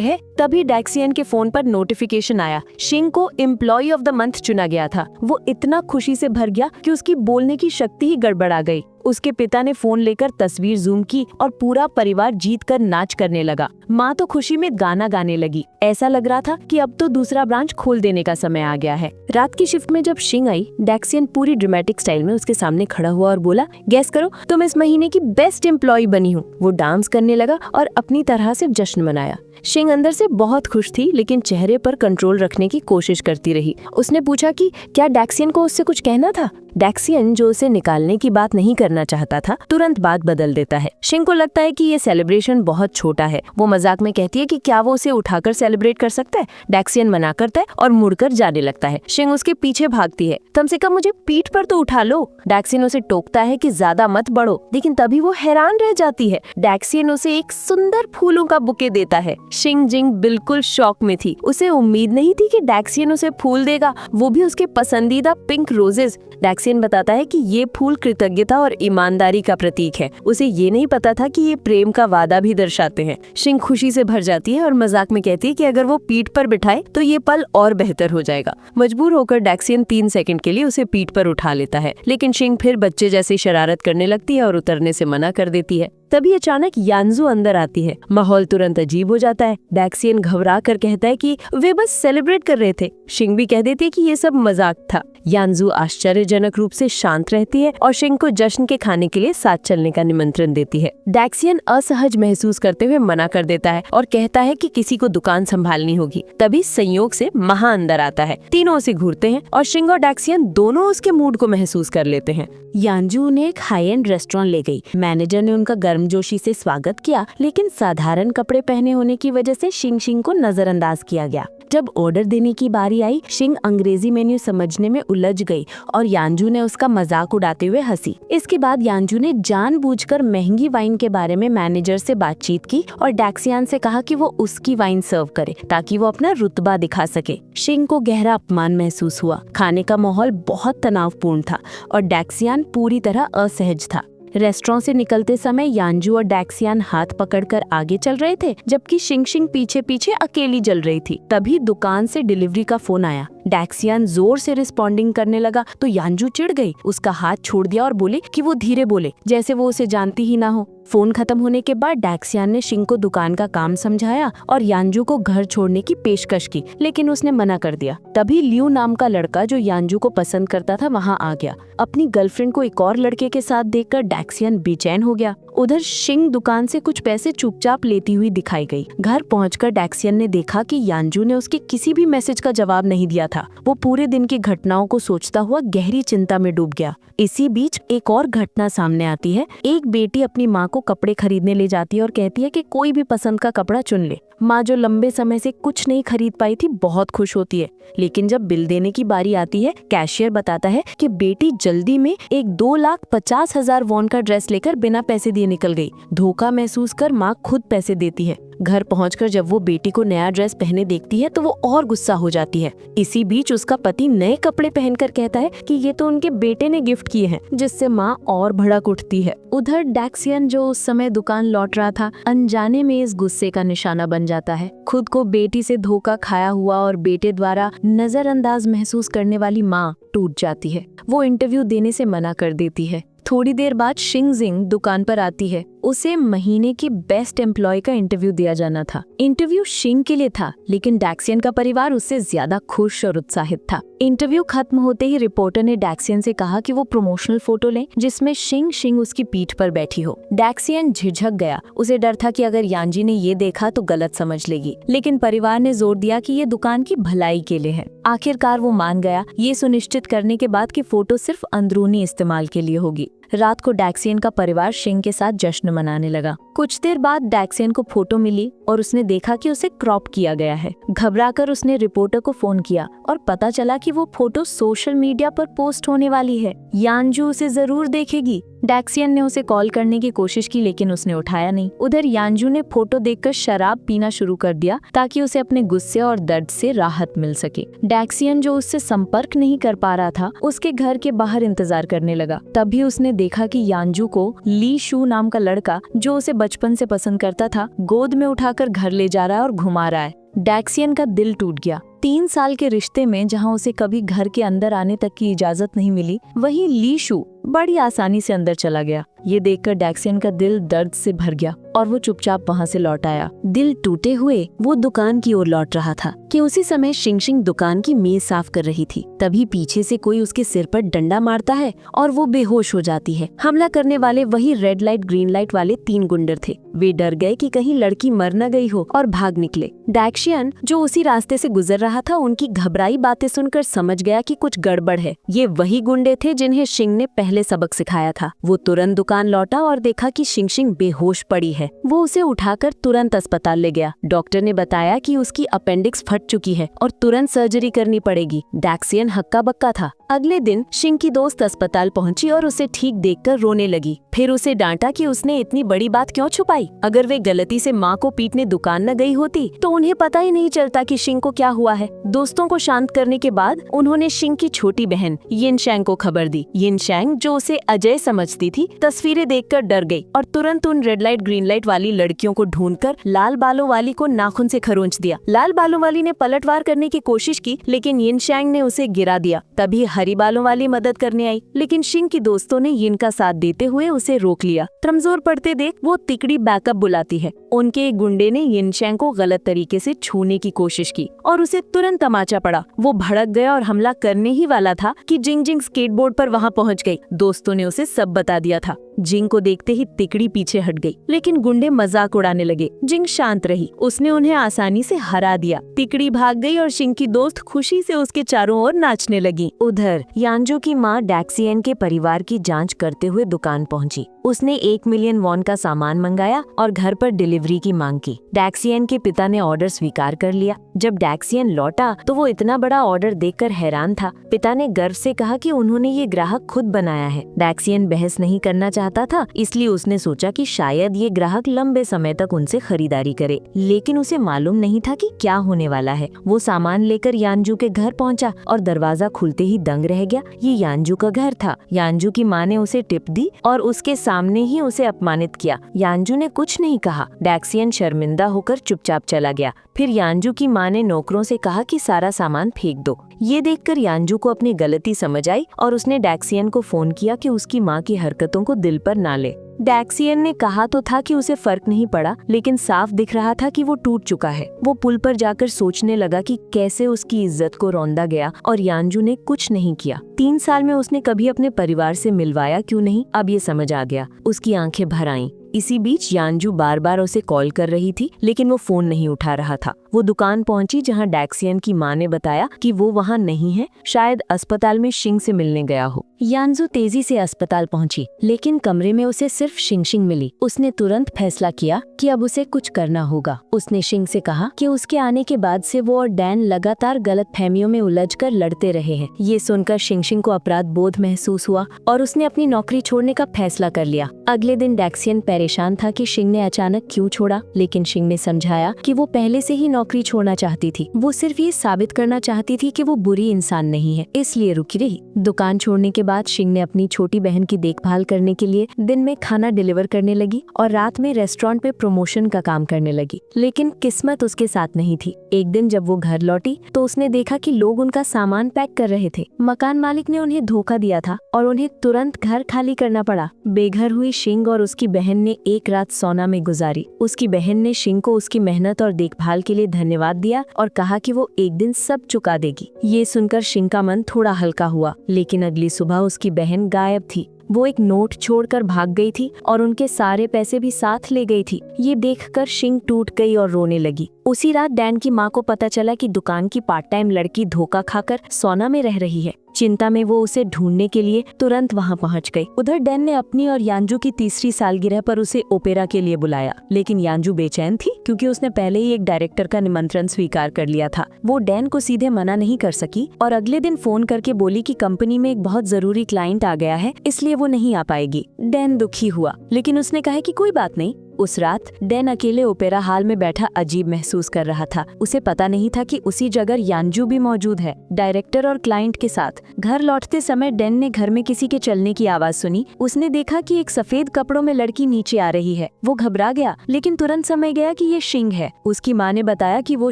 है। तभी डैक्सियन के फोन पर नोटिफिकेशन आया। शिंग को एम्प्लॉय ऑफ द मंथ चुना गया था। वो इतना खुशी से भर गया कि उसकी बोलने की शक्ति ही गड़बड़ा गई। उसके पिता ने फोन लेकर तस्वीर जूम की और पूरा परिवार जीत कर नाच करने लगा। माँ तो खुशी में गाना गाने लगी। ऐसा लग रहा था कि अब तो दूसरा ब्रांच खोल देने का समय आ गया है। रात की शिफ्ट में जब शिंग आई, डैक्सियन पूरी ड्रामेटिक स्टाइल में उसके सामने खड़ा हुआ और बोला, गेस करो, तुम इस महीने की बेस्ट एम्प्लॉय बनी हो। वो डांस करने लगा और अपनी तरह से जश्न मनाया। शिंग अंदर से बहुत खुश थी, लेकिन चेहरे पर कंट्रोल रखने की कोशिश करती रही। उसने पूछा कि क्या डैक्सियन को उससे कुछ कहना था। डैक्सियन, जो उसे निकालने की बात नहीं करना चाहता था, तुरंत बात बदल देता है। शिंग को लगता है कि ये सेलिब्रेशन बहुत छोटा है। वो मजाक में कहती है कि क्या वो उसे उठाकर सेलिब्रेट कर सकता है। डैक्सियन मना करता है और मुड़कर जाने लगता है। शिंग उसके पीछे भागती है। कम से कम मुझे पीठ पर तो उठा लो। डैक्सियन उसे टोकता है कि ज्यादा मत बढ़ो, लेकिन तभी वो हैरान रह जाती है। डैक्सियन उसे एक सुंदर फूलों का बुके देता है। शिंग जिंग बिल्कुल शॉक में थी। उसे उम्मीद नहीं थी कि डैक्सियन उसे फूल देगा, वो भी उसके पसंदीदा पिंक रोजेस। डैक्सियन बताता है कि ये फूल कृतज्ञता और ईमानदारी का प्रतीक है। उसे ये नहीं पता था कि ये प्रेम का वादा भी दर्शाते हैं। शिंग खुशी से भर जाती है और मजाक में कहती है कि अगर वो पीठ पर बिठाए तो ये पल और बेहतर हो जाएगा। मजबूर होकर डैक्सियन 3 सेकंड के लिए उसे पीठ पर उठा लेता है, लेकिन शिंग फिर बच्चे जैसी शरारत करने लगती है और उतरने से मना कर देती है। तभी अचानक यांजू अंदर आती है। माहौल तुरंत अजीब हो जाता है। डैक्सियन घबरा कर कहता है कि वे बस सेलिब्रेट कर रहे थे। शिंग भी कह देती है कि ये सब मजाक था। यांजू आश्चर्यजनक रूप से शांत रहती है और शिंग को जश्न के खाने के लिए साथ चलने का निमंत्रण देती है। डैक्सियन असहज महसूस करते हुए मना कर देता है और कहता है कि किसी को दुकान संभालनी होगी। तभी संयोग से महा अंदर आता है। तीनों उसे घूरते हैं और शिंग और डैक्सियन दोनों उसके मूड को महसूस कर लेते हैं। यांजू उन्हें एक हाई एंड रेस्टोरेंट ले गई। मैनेजर ने उनका गर्मजोशी से स्वागत किया, लेकिन साधारण कपड़े पहने होने की वजह से शिंग शिंग को नजरअंदाज किया गया। जब ऑर्डर देने की बारी आई, शिंग अंग्रेजी मेन्यू समझने में उलझ गई और यांजू ने उसका मजाक उड़ाते हुए हंसी। इसके बाद यांजू ने जानबूझकर महंगी वाइन के बारे में मैनेजर से बातचीत की और डैक्सियन से कहा कि वो उसकी वाइन सर्व करे ताकि वो अपना रुतबा दिखा सके। शिंग को गहरा अपमान महसूस हुआ। खाने का माहौल बहुत तनावपूर्ण था और डैक्सियन पूरी तरह असहज था। रेस्टोरेंट से निकलते समय यांजू और डैक्सियन हाथ पकड़कर आगे चल रहे थे, जबकि शिंग शिंग पीछे पीछे अकेली चल रही थी। तभी दुकान से डिलीवरी का फोन आया। डैक्सियन जोर से रिस्पॉन्डिंग करने लगा तो यांजू चिढ़ गई। उसका हाथ छोड़ दिया और बोले कि वो धीरे बोले, जैसे वो उसे जानती ही ना हो। फोन खत्म होने के बाद डैक्सियन ने शिंग को दुकान का काम समझाया और यांजू को घर छोड़ने की पेशकश की, लेकिन उसने मना कर दिया। तभी लियू नाम का लड़का, जो यांजू को पसंद करता था, वहाँ आ गया। अपनी गर्लफ्रेंड को एक और लड़के के साथ देखकर डैक्सियन बेचैन हो गया। उधर शिंग दुकान से कुछ पैसे चुपचाप लेती हुई दिखाई गई। घर पहुंचकर डैक्सियन ने देखा कि यांजू ने उसके किसी भी मैसेज का जवाब नहीं दिया था। वो पूरे दिन की घटनाओं को सोचता हुआ गहरी चिंता में डूब गया। इसी बीच एक और घटना सामने आती है। एक बेटी अपनी माँ को कपड़े खरीदने ले जाती है और कहती है कि कोई भी पसंद का कपड़ा चुन ले। माँ, जो लंबे समय से कुछ नहीं खरीद पाई थी, बहुत खुश होती है। लेकिन जब बिल देने की बारी आती है, कैशियर बताता है कि बेटी जल्दी में एक 2,50,000 वॉन का ड्रेस लेकर बिना पैसे दिए निकल गई। धोखा महसूस कर माँ खुद पैसे देती है। घर पहुंचकर जब वो बेटी को नया ड्रेस पहने देखती है तो वो और गुस्सा हो जाती है। इसी बीच उसका पति नए कपड़े पहनकर कहता है कि ये तो उनके बेटे ने गिफ्ट किए हैं, जिससे माँ और भड़क उठती है। उधर डैक्सियन जो उस समय दुकान लौट रहा था, अनजाने में इस गुस्से का निशाना बन जाता है। खुद को बेटी से धोखा खाया हुआ और बेटे द्वारा नजरअंदाज महसूस करने वाली माँ टूट जाती है। वो इंटरव्यू देने से मना कर देती है। थोड़ी देर बाद शिंगजिंग दुकान पर आती है। उसे महीने के बेस्ट एम्प्लॉय का इंटरव्यू दिया जाना था। इंटरव्यू शिंग के लिए था, लेकिन डैक्सियन का परिवार उससे ज्यादा खुश और उत्साहित था। इंटरव्यू खत्म होते ही रिपोर्टर ने डैक्सियन से कहा कि वो प्रमोशनल फोटो लें जिसमें शिंग उसकी पीठ पर बैठी हो। डैक्सियन झिझक गया। उसे डर था कि अगर यांजी ने ये देखा तो गलत समझ लेगी, लेकिन परिवार ने जोर दिया कि ये दुकान की भलाई के लिए है। आखिरकार वो मान गया, ये सुनिश्चित करने के बाद कि फोटो सिर्फ अंदरूनी इस्तेमाल के लिए होगी। रात को डैक्सियन का परिवार शिंग के साथ जश्न मनाने लगा। कुछ देर बाद डैक्सियन को फोटो मिली और उसने देखा कि उसे क्रॉप किया गया है। घबराकर उसने रिपोर्टर को फोन किया और पता चला कि वो फोटो सोशल मीडिया पर पोस्ट होने वाली है। यांजू उसे जरूर देखेगी। डैक्सियन ने उसे कॉल करने की कोशिश की, लेकिन उसने उठाया नहीं। उधर यांजू ने फोटो देखकर शराब पीना शुरू कर दिया ताकि उसे अपने गुस्से और दर्द से राहत मिल सके। डैक्सियन जो उससे संपर्क नहीं कर पा रहा था, उसके घर के बाहर इंतजार करने लगा। तभी उसने देखा कि यांजू को ली शू नाम का लड़का, जो उसे बचपन से पसंद करता था, गोद में उठाकर घर ले जा रहा है और घुमा रहा है। डैक्सियन का दिल टूट गया। 3 साल के रिश्ते में जहां उसे कभी घर के अंदर आने तक की इजाजत नहीं मिली, वहीं ली शू बड़ी आसानी से अंदर चला गया। ये देखकर डैक्सियन का दिल दर्द से भर गया और वो चुपचाप वहां से लौट आया। दिल टूटे हुए वो दुकान की ओर लौट रहा था कि उसी समय शिंग दुकान की मेज साफ कर रही थी। तभी पीछे से कोई उसके सिर पर डंडा मारता है और वो बेहोश हो जाती है। हमला करने वाले वही रेड लाइट ग्रीन लाइट वाले 3 गुंडर थे। वे डर गए कि कहीं लड़की मर न गई हो और भाग निकले। डैक्सियन जो उसी रास्ते से गुजर रहा था, उनकी घबराई बातें सुनकर समझ गया कि कुछ गड़बड़ है। ये वही गुंडे थे जिन्हें शिंग ने पहले सबक सिखाया था। वो तुरंत दुकान लौटा और देखा कि शिंग बेहोश पड़ी है। वो उसे उठाकर तुरंत अस्पताल ले गया। डॉक्टर ने बताया कि उसकी अपेंडिक्स फट चुकी है और तुरंत सर्जरी करनी पड़ेगी। डैक्सियन हक्का बक्का था। अगले दिन शिंग की दोस्त अस्पताल पहुंची और उसे ठीक देखकर रोने लगी। फिर उसे डांटा कि उसने इतनी बड़ी बात क्यों छुपाई। अगर वे गलती से माँ को पीटने दुकान न गई होती तो उन्हें पता ही नहीं चलता कि शिंग को क्या हुआ है। दोस्तों को शांत करने के बाद उन्होंने शिंग की छोटी बहन यिनशैंग को खबर दी। यिनशैंग जो उसे अजय समझती थी, तस्वीरें देखकर डर गई और तुरंत उन रेड लाइट ग्रीन लाइट वाली लड़कियों को ढूंढकर लाल बालों वाली को नाखून से खरोंच दिया। लाल बालों वाली ने पलटवार करने की कोशिश की, लेकिन यिनशैंग ने उसे गिरा दिया। तभी हरी बालों वाली मदद करने आई, लेकिन शिंग की दोस्तों ने यिन का साथ देते हुए उसे रोक लिया। त्रमजोर पड़ते देख वो तिकड़ी बैकअप बुलाती है। उनके एक गुंडे ने यिनशैंग को गलत तरीके से छूने की कोशिश की और उसे तुरंत तमाचा पड़ा। वो भड़क गया और हमला करने ही वाला था कि जिंग स्केटबोर्ड पर वहां पहुंच गई। दोस्तों ने उसे सब बता दिया था। जिंग को देखते ही तिकड़ी पीछे हट गई, लेकिन गुंडे मजाक उड़ाने लगे। जिंग शांत रही। उसने उन्हें आसानी से हरा दिया। तिकड़ी भाग गई और शिंग की दोस्त खुशी से उसके चारों ओर नाचने लगी। उधर यांजू की माँ डैक्सियन के परिवार की जांच करते हुए दुकान पहुंची। उसने 1 मिलियन वॉन का सामान मंगाया और घर पर डिलीवरी की मांग की। डैक्सियन के पिता ने ऑर्डर स्वीकार कर लिया। जब डैक्सियन लौटा तो वो इतना बड़ा ऑर्डर देखकर हैरान था। पिता ने गर्व से कहा कि उन्होंने ये ग्राहक खुद बनाया है। डैक्सियन बहस नहीं करना चाहता था, इसलिए उसने सोचा कि शायद ये ग्राहक लंबे समय तक उनसे खरीदारी करे, लेकिन उसे मालूम नहीं था कि क्या होने वाला है। वो सामान लेकर यांजू के घर पहुंचा और दरवाजा खुलते ही दंग रह गया। ये यांजू का घर था। यांजू की माँ ने उसे टिप दी और उसके सामने ही उसे अपमानित किया। यांजू ने कुछ नहीं कहा। डैक्सियन शर्मिंदा होकर चुपचाप चला गया। फिर यांजू की माँ ने नौकरों से कहा कि सारा सामान फेंक दो। ये देखकर यांजू को अपनी गलती समझ आई और उसने डैक्सियन को फोन किया कि उसकी माँ की हरकतों को दिल पर ना ले। डैक्सियन ने कहा तो था कि उसे फर्क नहीं पड़ा, लेकिन साफ दिख रहा था कि वो टूट चुका है। वो पुल पर जाकर सोचने लगा कि कैसे उसकी इज्जत को रौंदा गया और यांजू ने कुछ नहीं किया। 3 साल में उसने कभी अपने परिवार से मिलवाया क्यों नहीं, अब ये समझ आ गया। उसकी आंखें भर आईं। इसी बीच यांजू बार बार उसे कॉल कर रही थी, लेकिन वो फोन नहीं उठा रहा था। वो दुकान पहुंची जहां डैक्सियन की माँ ने बताया कि वो वहां नहीं है, शायद अस्पताल में शिंग से मिलने गया हो। यांजू तेजी से अस्पताल पहुंची, लेकिन कमरे में उसे सिर्फ शिंग मिली। उसने तुरंत फैसला किया कि अब उसे कुछ करना होगा। उसने शिंग से कहा कि उसके आने के बाद से वो और डैन लगातार गलतफहमियों में उलझकर लड़ते रहे हैं। ये सुनकर शिंग को अपराध बोध महसूस हुआ और उसने अपनी नौकरी छोड़ने का फैसला कर लिया। अगले दिन डैक्सियन परेशान था कि शिंग ने अचानक क्यों छोड़ा, लेकिन शिंग ने समझाया कि वो पहले से ही नौकरी छोड़ना चाहती थी। वो सिर्फ ये साबित करना चाहती थी कि वो बुरी इंसान नहीं है, इसलिए रुकी रही। दुकान छोड़ने के बाद शिंग ने अपनी छोटी बहन की देखभाल करने के लिए दिन में खाना डिलीवर करने लगी और रात में रेस्टोरेंट पे प्रमोशन का काम करने लगी। लेकिन किस्मत उसके साथ नहीं थी। एक दिन जब वो घर लौटी तो उसने देखा कि लोग उनका सामान पैक कर रहे थे। मकान मालिक ने उन्हें धोखा दिया था और उन्हें तुरंत घर खाली करना पड़ा। बेघर हुई शिंग और उसकी बहन ने एक रात सोना में गुजारी। उसकी बहन ने शिंग को उसकी मेहनत और देखभाल के लिए धन्यवाद दिया और कहा कि वो एक दिन सब चुका देगी। ये सुनकर शिंग का मन थोड़ा हल्का हुआ, लेकिन अगली सुबह उसकी बहन गायब थी। वो एक नोट छोड़कर भाग गई थी और उनके सारे पैसे भी साथ ले गई थी। ये देखकर शिंग टूट गई और रोने लगी। उसी रात डैन की माँ को पता चला कि दुकान की पार्ट टाइम लड़की धोखा खाकर सोना में रह रही है। चिंता में वो उसे ढूंढने के लिए तुरंत वहाँ पहुँच गई। उधर डैन ने अपनी और यांजू की तीसरी सालगिरह पर उसे ओपेरा के लिए बुलाया, लेकिन यांजू बेचैन थी क्योंकि उसने पहले ही एक डायरेक्टर का निमंत्रण स्वीकार कर लिया था। वो डैन को सीधे मना नहीं कर सकी और अगले दिन फोन करके बोली कि कंपनी में एक बहुत जरूरी क्लाइंट आ गया है, इसलिए वो नहीं आ पाएगी। डैन दुखी हुआ, लेकिन उसने कहा कि कोई बात नहीं। उस रात डैन अकेले ओपेरा हॉल में बैठा अजीब महसूस कर रहा था। उसे पता नहीं था कि उसी जगह यांजू भी मौजूद है, डायरेक्टर और क्लाइंट के साथ। घर लौटते समय डैन ने घर में किसी के चलने की आवाज सुनी। उसने देखा कि एक सफेद कपड़ों में लड़की नीचे आ रही है। वो घबरा गया, लेकिन तुरंत समझ गया कि ये शिंग है। उसकी माँ ने बताया कि वो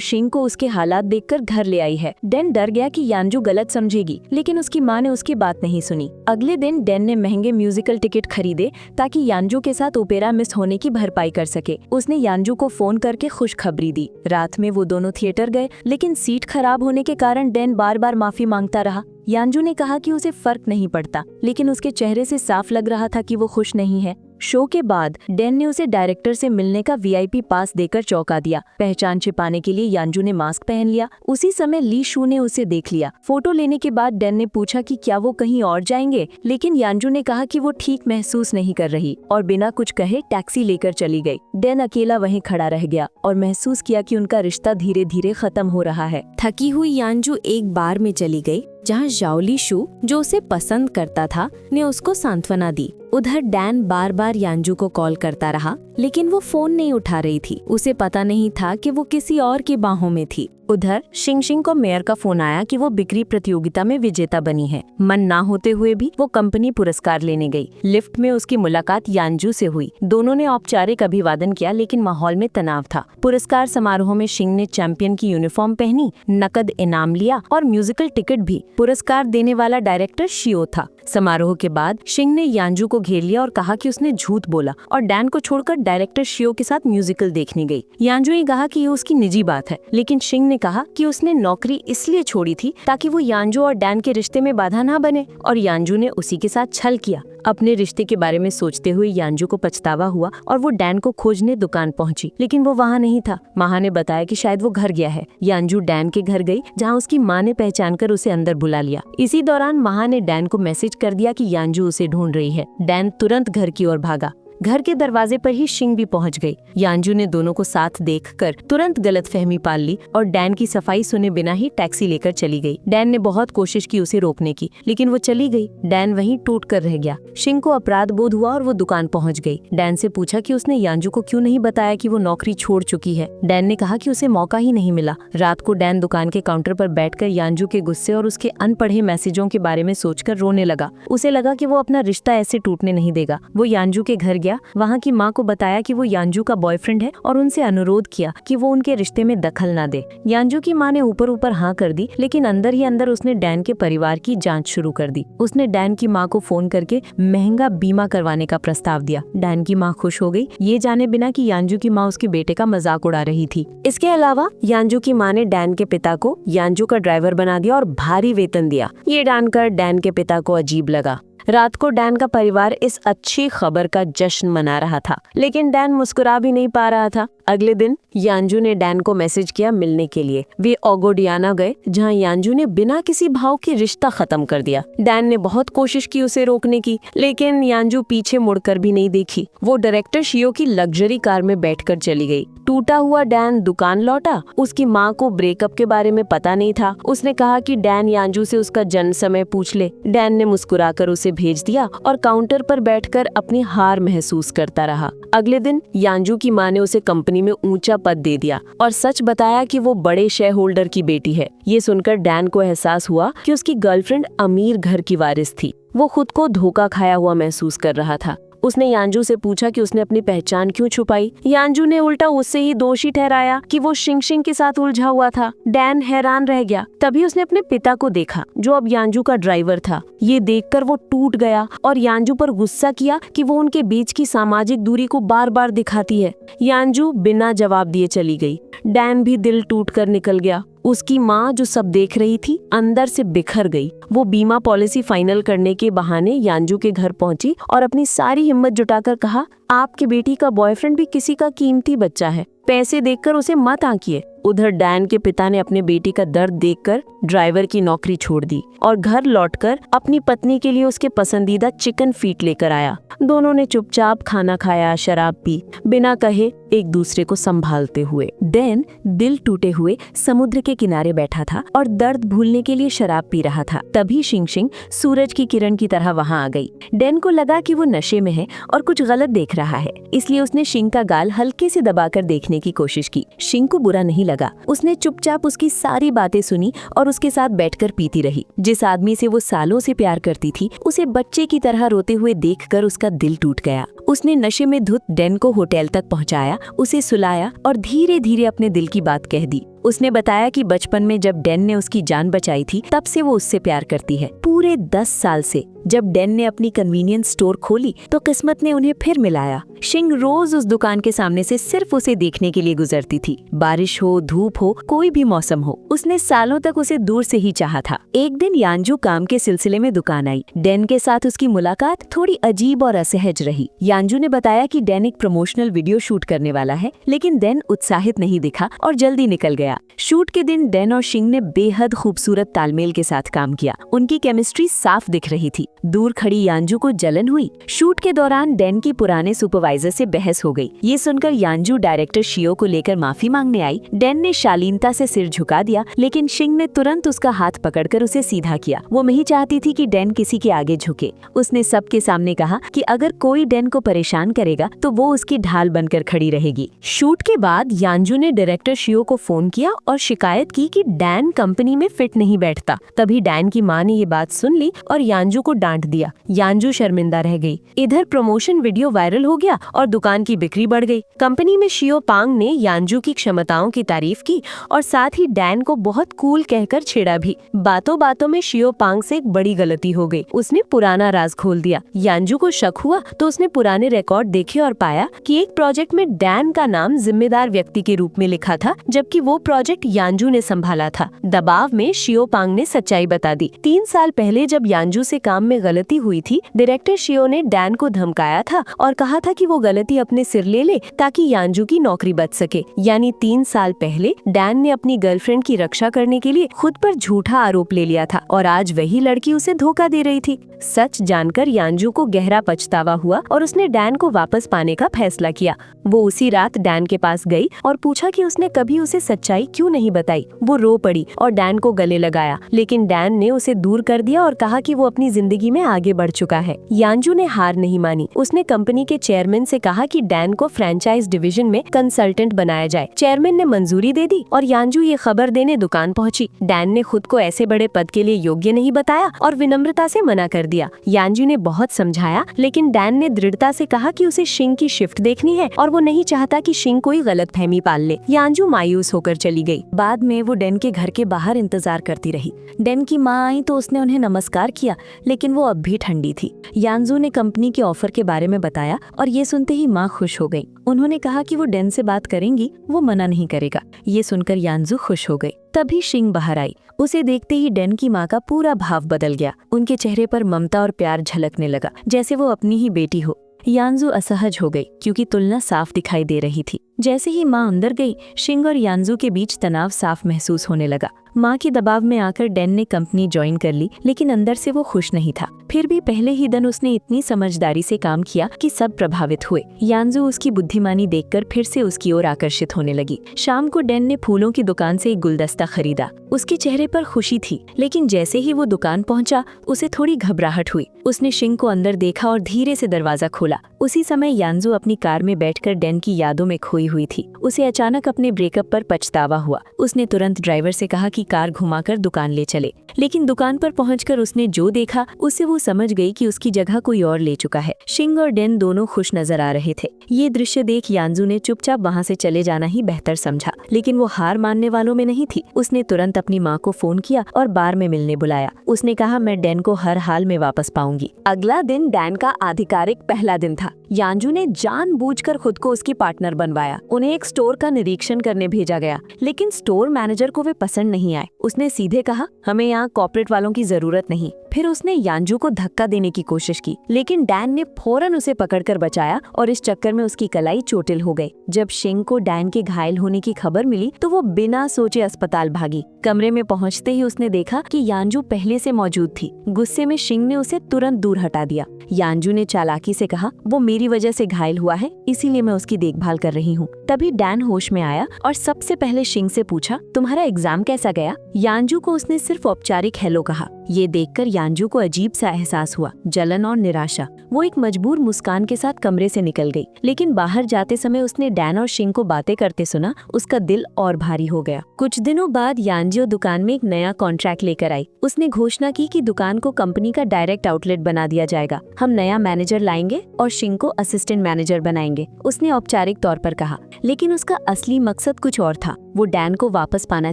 शिंग को उसके हालात देखकर घर ले आई है। डैन डर गया कि यांजू गलत समझेगी, लेकिन उसकी माँ ने उसकी बात नहीं सुनी। अगले दिन डैन ने महंगे म्यूजिकल टिकट खरीदे ताकि यांजू के साथ ओपेरा मिस होने की भरपाई कर सके। उसने यांजू को फोन करके खुशखबरी दी। रात में वो दोनों थिएटर गए, लेकिन सीट खराब होने के कारण डैन बार बार माफी मांगता रहा। यांजू ने कहा कि उसे फर्क नहीं पड़ता, लेकिन उसके चेहरे से साफ लग रहा था कि वो खुश नहीं है। शो के बाद डैन ने उसे डायरेक्टर से मिलने का वीआईपी पास देकर चौंका दिया। पहचान छिपाने के लिए यांजू ने मास्क पहन लिया। उसी समय ली शू ने उसे देख लिया। फोटो लेने के बाद डैन ने पूछा कि क्या वो कहीं और जाएंगे, लेकिन यांजू ने कहा कि वो ठीक महसूस नहीं कर रही और बिना कुछ कहे टैक्सी लेकर चली गई। डैन अकेला वहीं खड़ा रह गया और महसूस किया कि उनका रिश्ता धीरे धीरे खत्म हो रहा है। थकी हुई यांजू एक बार में चली गई जहाँ जाओली शू, जो उसे पसंद करता था, ने उसको सांत्वना दी। उधर डैन बार बार यांजू को कॉल करता रहा, लेकिन वो फोन नहीं उठा रही थी। उसे पता नहीं था कि वो किसी और की बाहों में थी। उधर शिंग को मेयर का फोन आया कि वो बिक्री प्रतियोगिता में विजेता बनी है। मन ना होते हुए भी वो कंपनी पुरस्कार लेने गई। लिफ्ट में उसकी मुलाकात यांजू से हुई। दोनों ने औपचारिक अभिवादन किया, लेकिन माहौल में तनाव था। पुरस्कार समारोह में शिंग ने चैंपियन की यूनिफॉर्म पहनी, नकद इनाम लिया और म्यूजिकल टिकट भी। पुरस्कार देने वाला डायरेक्टर शियो था। समारोह के बाद शिंग ने यांजू को घेर लिया और कहा कि उसने झूठ बोला और डैन को छोड़कर डायरेक्टर शियो के साथ म्यूजिकल देखने गई। यांजू ने कहा कि ये उसकी निजी बात है, लेकिन शिंग ने कहा कि उसने नौकरी इसलिए छोड़ी थी ताकि वो यांजू और डैन के रिश्ते में बाधा ना बने, और यांजू ने उसी के साथ छल किया। अपने रिश्ते के बारे में सोचते हुए यांजू को पछतावा हुआ और वो डैन को खोजने दुकान पहुंची, लेकिन वो वहाँ नहीं था। माँ ने बताया कि शायद वो घर गया है। यांजू डैन के घर गई, जहाँ उसकी माँ ने पहचान कर उसे अंदर बुला लिया। इसी दौरान माँ ने डैन को मैसेज कर दिया कि यांजू उसे ढूंढ रही है। डैन तुरंत घर की ओर भागा। घर के दरवाजे पर ही शिंग भी पहुंच गई। यांजू ने दोनों को साथ देखकर तुरंत गलतफहमी पाल ली और डैन की सफाई सुने बिना ही टैक्सी लेकर चली गई। डैन ने बहुत कोशिश की उसे रोकने की, लेकिन वो चली गई। डैन वहीं टूट कर रह गया। शिंग को अपराध बोध हुआ और वो दुकान पहुंच गई। डैन से पूछा कि उसने यांजू को क्यों नहीं बताया कि वो नौकरी छोड़ चुकी है। डैन ने कहा कि उसे मौका ही नहीं मिला। रात को डैन दुकान के काउंटर पर बैठकर यांजू के गुस्से और उसके अनपढ़े मैसेजों के बारे में सोचकर रोने लगा। उसे लगा कि वो अपना रिश्ता ऐसे टूटने नहीं देगा। वो यांजू के घर गया, वहाँ की माँ को बताया कि वो यांजू का बॉयफ्रेंड है और उनसे अनुरोध किया कि वो उनके रिश्ते में दखल न दे। यांजू की माँ ने ऊपर ऊपर हाँ कर दी, लेकिन अंदर ही अंदर उसने डैन के परिवार की जांच शुरू कर दी। उसने डैन की माँ को फोन करके महंगा बीमा करवाने का प्रस्ताव दिया। डैन की माँ खुश हो गई, ये जाने बिना कि यांजू की माँ उसके बेटे का मजाक उड़ा रही थी। इसके अलावा यांजू की माँ ने डैन के पिता को यांजू का ड्राइवर बना दिया और भारी वेतन दिया। ये जानकर डैन के पिता को अजीब लगा। रात को डैन का परिवार इस अच्छी खबर का जश्न मना रहा था, लेकिन डैन मुस्कुरा भी नहीं पा रहा था। अगले दिन यांजू ने डैन को मैसेज किया मिलने के लिए। वे ओगोडियाना गए, जहां यांजू ने बिना किसी भाव के रिश्ता खत्म कर दिया। डैन ने बहुत कोशिश की उसे रोकने की, लेकिन यांजू पीछे मुड़कर भी नहीं देखी। वो डायरेक्टर शियो की लग्जरी कार में बैठकर चली गई। टूटा हुआ डैन दुकान लौटा। उसकी माँ को ब्रेकअप के बारे में पता नहीं था। उसने कहा कि डैन यांजू से उसका जन्म समय पूछ ले। डैन ने मुस्कुराकर उसे भेज दिया और काउंटर पर बैठकर अपनी हार महसूस करता रहा। अगले दिन यांजू की माँ ने उसे कंपनी में ऊंचा पद दे दिया और सच बताया कि वो बड़े शेयर होल्डर की बेटी है। ये सुनकर डैन को एहसास हुआ कि उसकी गर्लफ्रेंड अमीर घर की वारिस थी। वो खुद को धोखा खाया हुआ महसूस कर रहा था। उसने यांजू से पूछा कि उसने अपनी पहचान क्यों छुपाई। यांजू ने उल्टा उससे ही दोषी ठहराया कि वो शिंग के साथ उलझा हुआ था। डैन हैरान रह गया। तभी उसने अपने पिता को देखा, जो अब यांजू का ड्राइवर था। ये देखकर वो टूट गया और यांजू पर गुस्सा किया कि वो उनके बीच की सामाजिक दूरी को बार बार दिखाती है। यांजू बिना जवाब दिए चली गई। डैन भी दिल टूट कर निकल गया। उसकी माँ, जो सब देख रही थी, अंदर से बिखर गई। वो बीमा पॉलिसी फाइनल करने के बहाने यांजू के घर पहुंची और अपनी सारी हिम्मत जुटाकर कहा, आपकी बेटी का बॉयफ्रेंड भी किसी का कीमती बच्चा है, पैसे देखकर उसे मत आंकिए। उधर डैन के पिता ने अपने बेटी का दर्द देखकर ड्राइवर की नौकरी छोड़ दी और घर लौटकर अपनी पत्नी के लिए उसके पसंदीदा चिकन फीट लेकर आया। दोनों ने चुपचाप खाना खाया, शराब पी, बिना कहे एक दूसरे को संभालते हुए। डैन दिल टूटे हुए समुद्र के किनारे बैठा था और दर्द भूलने के लिए शराब पी रहा था। तभी शिंग सूरज की किरण की तरह वहां आ गई। डैन को लगा कि वो नशे में है और कुछ गलत देख रहा है, इसलिए उसने शिंग का गाल हल्के से दबाकर देखने की कोशिश की। शिंग को बुरा नहीं लगा। उसने चुपचाप उसकी सारी बातें सुनी और उसके साथ बैठकर पीती रही। जिस आदमी से वो सालों से प्यार करती थी, उसे बच्चे की तरह रोते हुए देखकर उसका दिल टूट गया। उसने नशे में धुत डैन को होटल तक पहुंचाया, उसे सुलाया और धीरे धीरे अपने दिल की बात कह दी। उसने बताया कि बचपन में जब डैन ने उसकी जान बचाई थी, तब से वो उससे प्यार करती है। पूरे 10 साल से जब डैन ने अपनी कन्वीनियंस स्टोर खोली तो किस्मत ने उन्हें फिर मिलाया। शिंग रोज उस दुकान के सामने से सिर्फ उसे देखने के लिए गुजरती थी। बारिश हो, धूप हो, कोई भी मौसम हो, उसने सालों तक उसे दूर से ही चाहा था। एक दिन यांजू काम के सिलसिले में दुकान आई। डैन के साथ उसकी मुलाकात थोड़ी अजीब और असहज रही। यांजू ने बताया कि डैन एक प्रमोशनल वीडियो शूट करने वाला है, लेकिन डैन उत्साहित नहीं दिखा और जल्दी निकल गया। शूट के दिन डैन और शिंग ने बेहद खूबसूरत तालमेल के साथ काम किया। उनकी केमिस्ट्री साफ दिख रही थी। दूर खड़ी यांजू को जलन हुई। शूट के दौरान डैन की पुराने सुपरवाइजर से बहस हो गई। ये सुनकर यांजू डायरेक्टर शियो को लेकर माफी मांगने आई। डैन ने शालीनता से सिर झुका दिया, लेकिन शिंग ने तुरंत उसका हाथ पकड़कर उसे सीधा किया। वो नहीं चाहती थी कि डैन किसी के आगे झुके। उसने सबके सामने कहा कि अगर कोई डैन को परेशान करेगा तो वो उसकी ढाल बनकर खड़ी रहेगी। शूट के बाद यांजू ने डायरेक्टर शियो को फोन किया और शिकायत की कि डैन कंपनी में फिट नहीं बैठता। तभी डैन की माँ ने ये बात सुन ली और यांजू को डांट दिया। यांजू शर्मिंदा रह गई। इधर प्रमोशन वीडियो वायरल हो गया और दुकान की बिक्री बढ़ गई। कंपनी में शियो पांग ने यांजू की क्षमताओं की तारीफ की और साथ ही डैन को बहुत कूल कहकर छेड़ा भी। बातों बातों में शियो पांग से एक बड़ी गलती हो गई। उसने पुराना राज खोल दिया। यांजू को शक हुआ तो उसने पुराने रिकॉर्ड देखे और पाया कि एक प्रोजेक्ट में डैन का नाम जिम्मेदार व्यक्ति के रूप में लिखा था, जबकि वो प्रोजेक्ट यांजू ने संभाला था। दबाव में शियो पांग ने सच्चाई बता दी। 3 साल पहले जब यांजू से काम में गलती हुई थी, डायरेक्टर शियो ने डैन को धमकाया था और कहा था कि वो गलती अपने सिर ले ले ताकि यांजू की नौकरी बच सके। यानी 3 साल पहले डैन ने अपनी गर्लफ्रेंड की रक्षा करने के लिए खुद पर झूठा आरोप ले लिया था और आज वही लड़की उसे धोखा दे रही थी। सच जानकर यांजू को गहरा पछतावा हुआ और उसने डैन को वापस पाने का फैसला किया। वो उसी रात डैन के पास गई और पूछा कि उसने कभी उसे सच्चाई क्यों नहीं बताई। वो रो पड़ी और डैन को गले लगाया, लेकिन डैन ने उसे दूर कर दिया और कहा कि वो अपनी जिंदगी में आगे बढ़ चुका है। यांजू ने हार नहीं मानी। उसने कंपनी के चेयरमैन से कहा कि डैन को फ्रेंचाइज डिवीजन में कंसल्टेंट बनाया जाए। चेयरमैन ने मंजूरी दे दी और यांजू ये खबर देने दुकान पहुंची। डैन ने खुद को ऐसे बड़े पद के लिए योग्य नहीं बताया और विनम्रता से मना कर दिया। यांजू ने बहुत समझाया, लेकिन डैन ने दृढ़ता से कहा कि उसे शिंग की शिफ्ट देखनी है और वो नहीं चाहता कि शिंग कोई गलतफहमी पाल ले। यांजू मायूस होकर चली गई। बाद में वो डैन के घर के बाहर इंतजार करती रही। डैन की माँ आई तो उसने उन्हें नमस्कार किया, लेकिन वो अब भी ठंडी थी। यांजू ने कंपनी के ऑफर के बारे में बताया और ये सुनते ही माँ खुश हो गई। उन्होंने कहा कि वो डैन से बात करेंगी, वो मना नहीं करेगा। ये सुनकर यांजू खुश हो गई। तभी शिंग बाहर आई। उसे देखते ही डैन की माँ का पूरा भाव बदल गया। उनके चेहरे पर ममता और प्यार झलकने लगा, जैसे वो अपनी ही बेटी हो। यांजू असहज हो गई क्योंकि तुलना साफ दिखाई दे रही थी। जैसे ही माँ अंदर गई, शिंग और यांजू के बीच तनाव साफ महसूस होने लगा। माँ के दबाव में आकर डैन ने कंपनी ज्वाइन कर ली, लेकिन अंदर से वो खुश नहीं था। फिर भी पहले ही दिन उसने इतनी समझदारी से काम किया कि सब प्रभावित हुए। यांजू उसकी बुद्धिमानी देखकर फिर से उसकी ओर आकर्षित होने लगी। शाम को डैन ने फूलों की दुकान से एक गुलदस्ता खरीदा। उसके चेहरे पर खुशी थी, लेकिन जैसे ही वो दुकान पहुंचा उसे थोड़ी घबराहट हुई। उसने शिंग को अंदर देखा और धीरे से दरवाजा खोला। उसी समय यांजू अपनी कार में बैठकर डैन की यादों में खोई हुई थी। उसे अचानक अपने ब्रेकअप पर पछतावा हुआ। उसने तुरंत ड्राइवर से कहा कि कार घुमाकर दुकान ले चले, लेकिन दुकान पर पहुंचकर उसने जो देखा उससे वो समझ गई कि उसकी जगह कोई और ले चुका है। शिंग और डैन दोनों खुश नजर आ रहे थे। ये दृश्य देख यांजू ने चुपचाप वहाँ से चले जाना ही बेहतर समझा, लेकिन वो हार मानने वालों में नहीं थी। उसने तुरंत अपनी माँ को फोन किया और बार में मिलने बुलाया। उसने कहा, मैं डैन को हर हाल में वापस पाऊंगी। अगला दिन डैन का आधिकारिक पहला दिन था। यांजू ने जानबूझकर खुद को उसकी पार्टनर बनवाया। उन्हें एक स्टोर का निरीक्षण करने भेजा गया, लेकिन स्टोर मैनेजर को वे पसंद नहीं आए। उसने सीधे कहा, हमें यहाँ कॉर्पोरेट वालों की जरूरत नहीं। फिर उसने यांजू को धक्का देने की कोशिश की, लेकिन डैन ने फौरन उसे पकड़कर बचाया और इस चक्कर में उसकी कलाई चोटिल हो गई। जब शिंग को डैन के घायल होने की खबर मिली तो वो बिना सोचे अस्पताल भागी। कमरे में पहुंचते ही उसने देखा कि यांजू पहले से मौजूद थी। गुस्से में शिंग ने उसे तुरंत दूर हटा दिया। यांजू ने चालाकी से कहा, वो मेरी वजह से घायल हुआ है, इसीलिए मैं उसकी देखभाल कर रही हूँ। तभी डैन होश में आया और सबसे पहले शिंग से पूछा, तुम्हारा एग्जाम कैसा गया? यांजू को उसने सिर्फ औपचारिक हेलो कहा। ये देखकर यांजू को अजीब सा एहसास हुआ, जलन और निराशा। वो एक मजबूर मुस्कान के साथ कमरे से निकल गई, लेकिन बाहर जाते समय उसने डैन और शिंग को बातें करते सुना। उसका दिल और भारी हो गया। कुछ दिनों बाद यांजू दुकान में एक नया कॉन्ट्रैक्ट लेकर आई। उसने घोषणा की कि दुकान को कंपनी का डायरेक्ट आउटलेट बना दिया जाएगा। हम नया मैनेजर लाएंगे और शिंग को असिस्टेंट मैनेजर बनाएंगे, उसने औपचारिक तौर पर कहा। लेकिन उसका असली मकसद कुछ और था। वो डैन को वापस पाना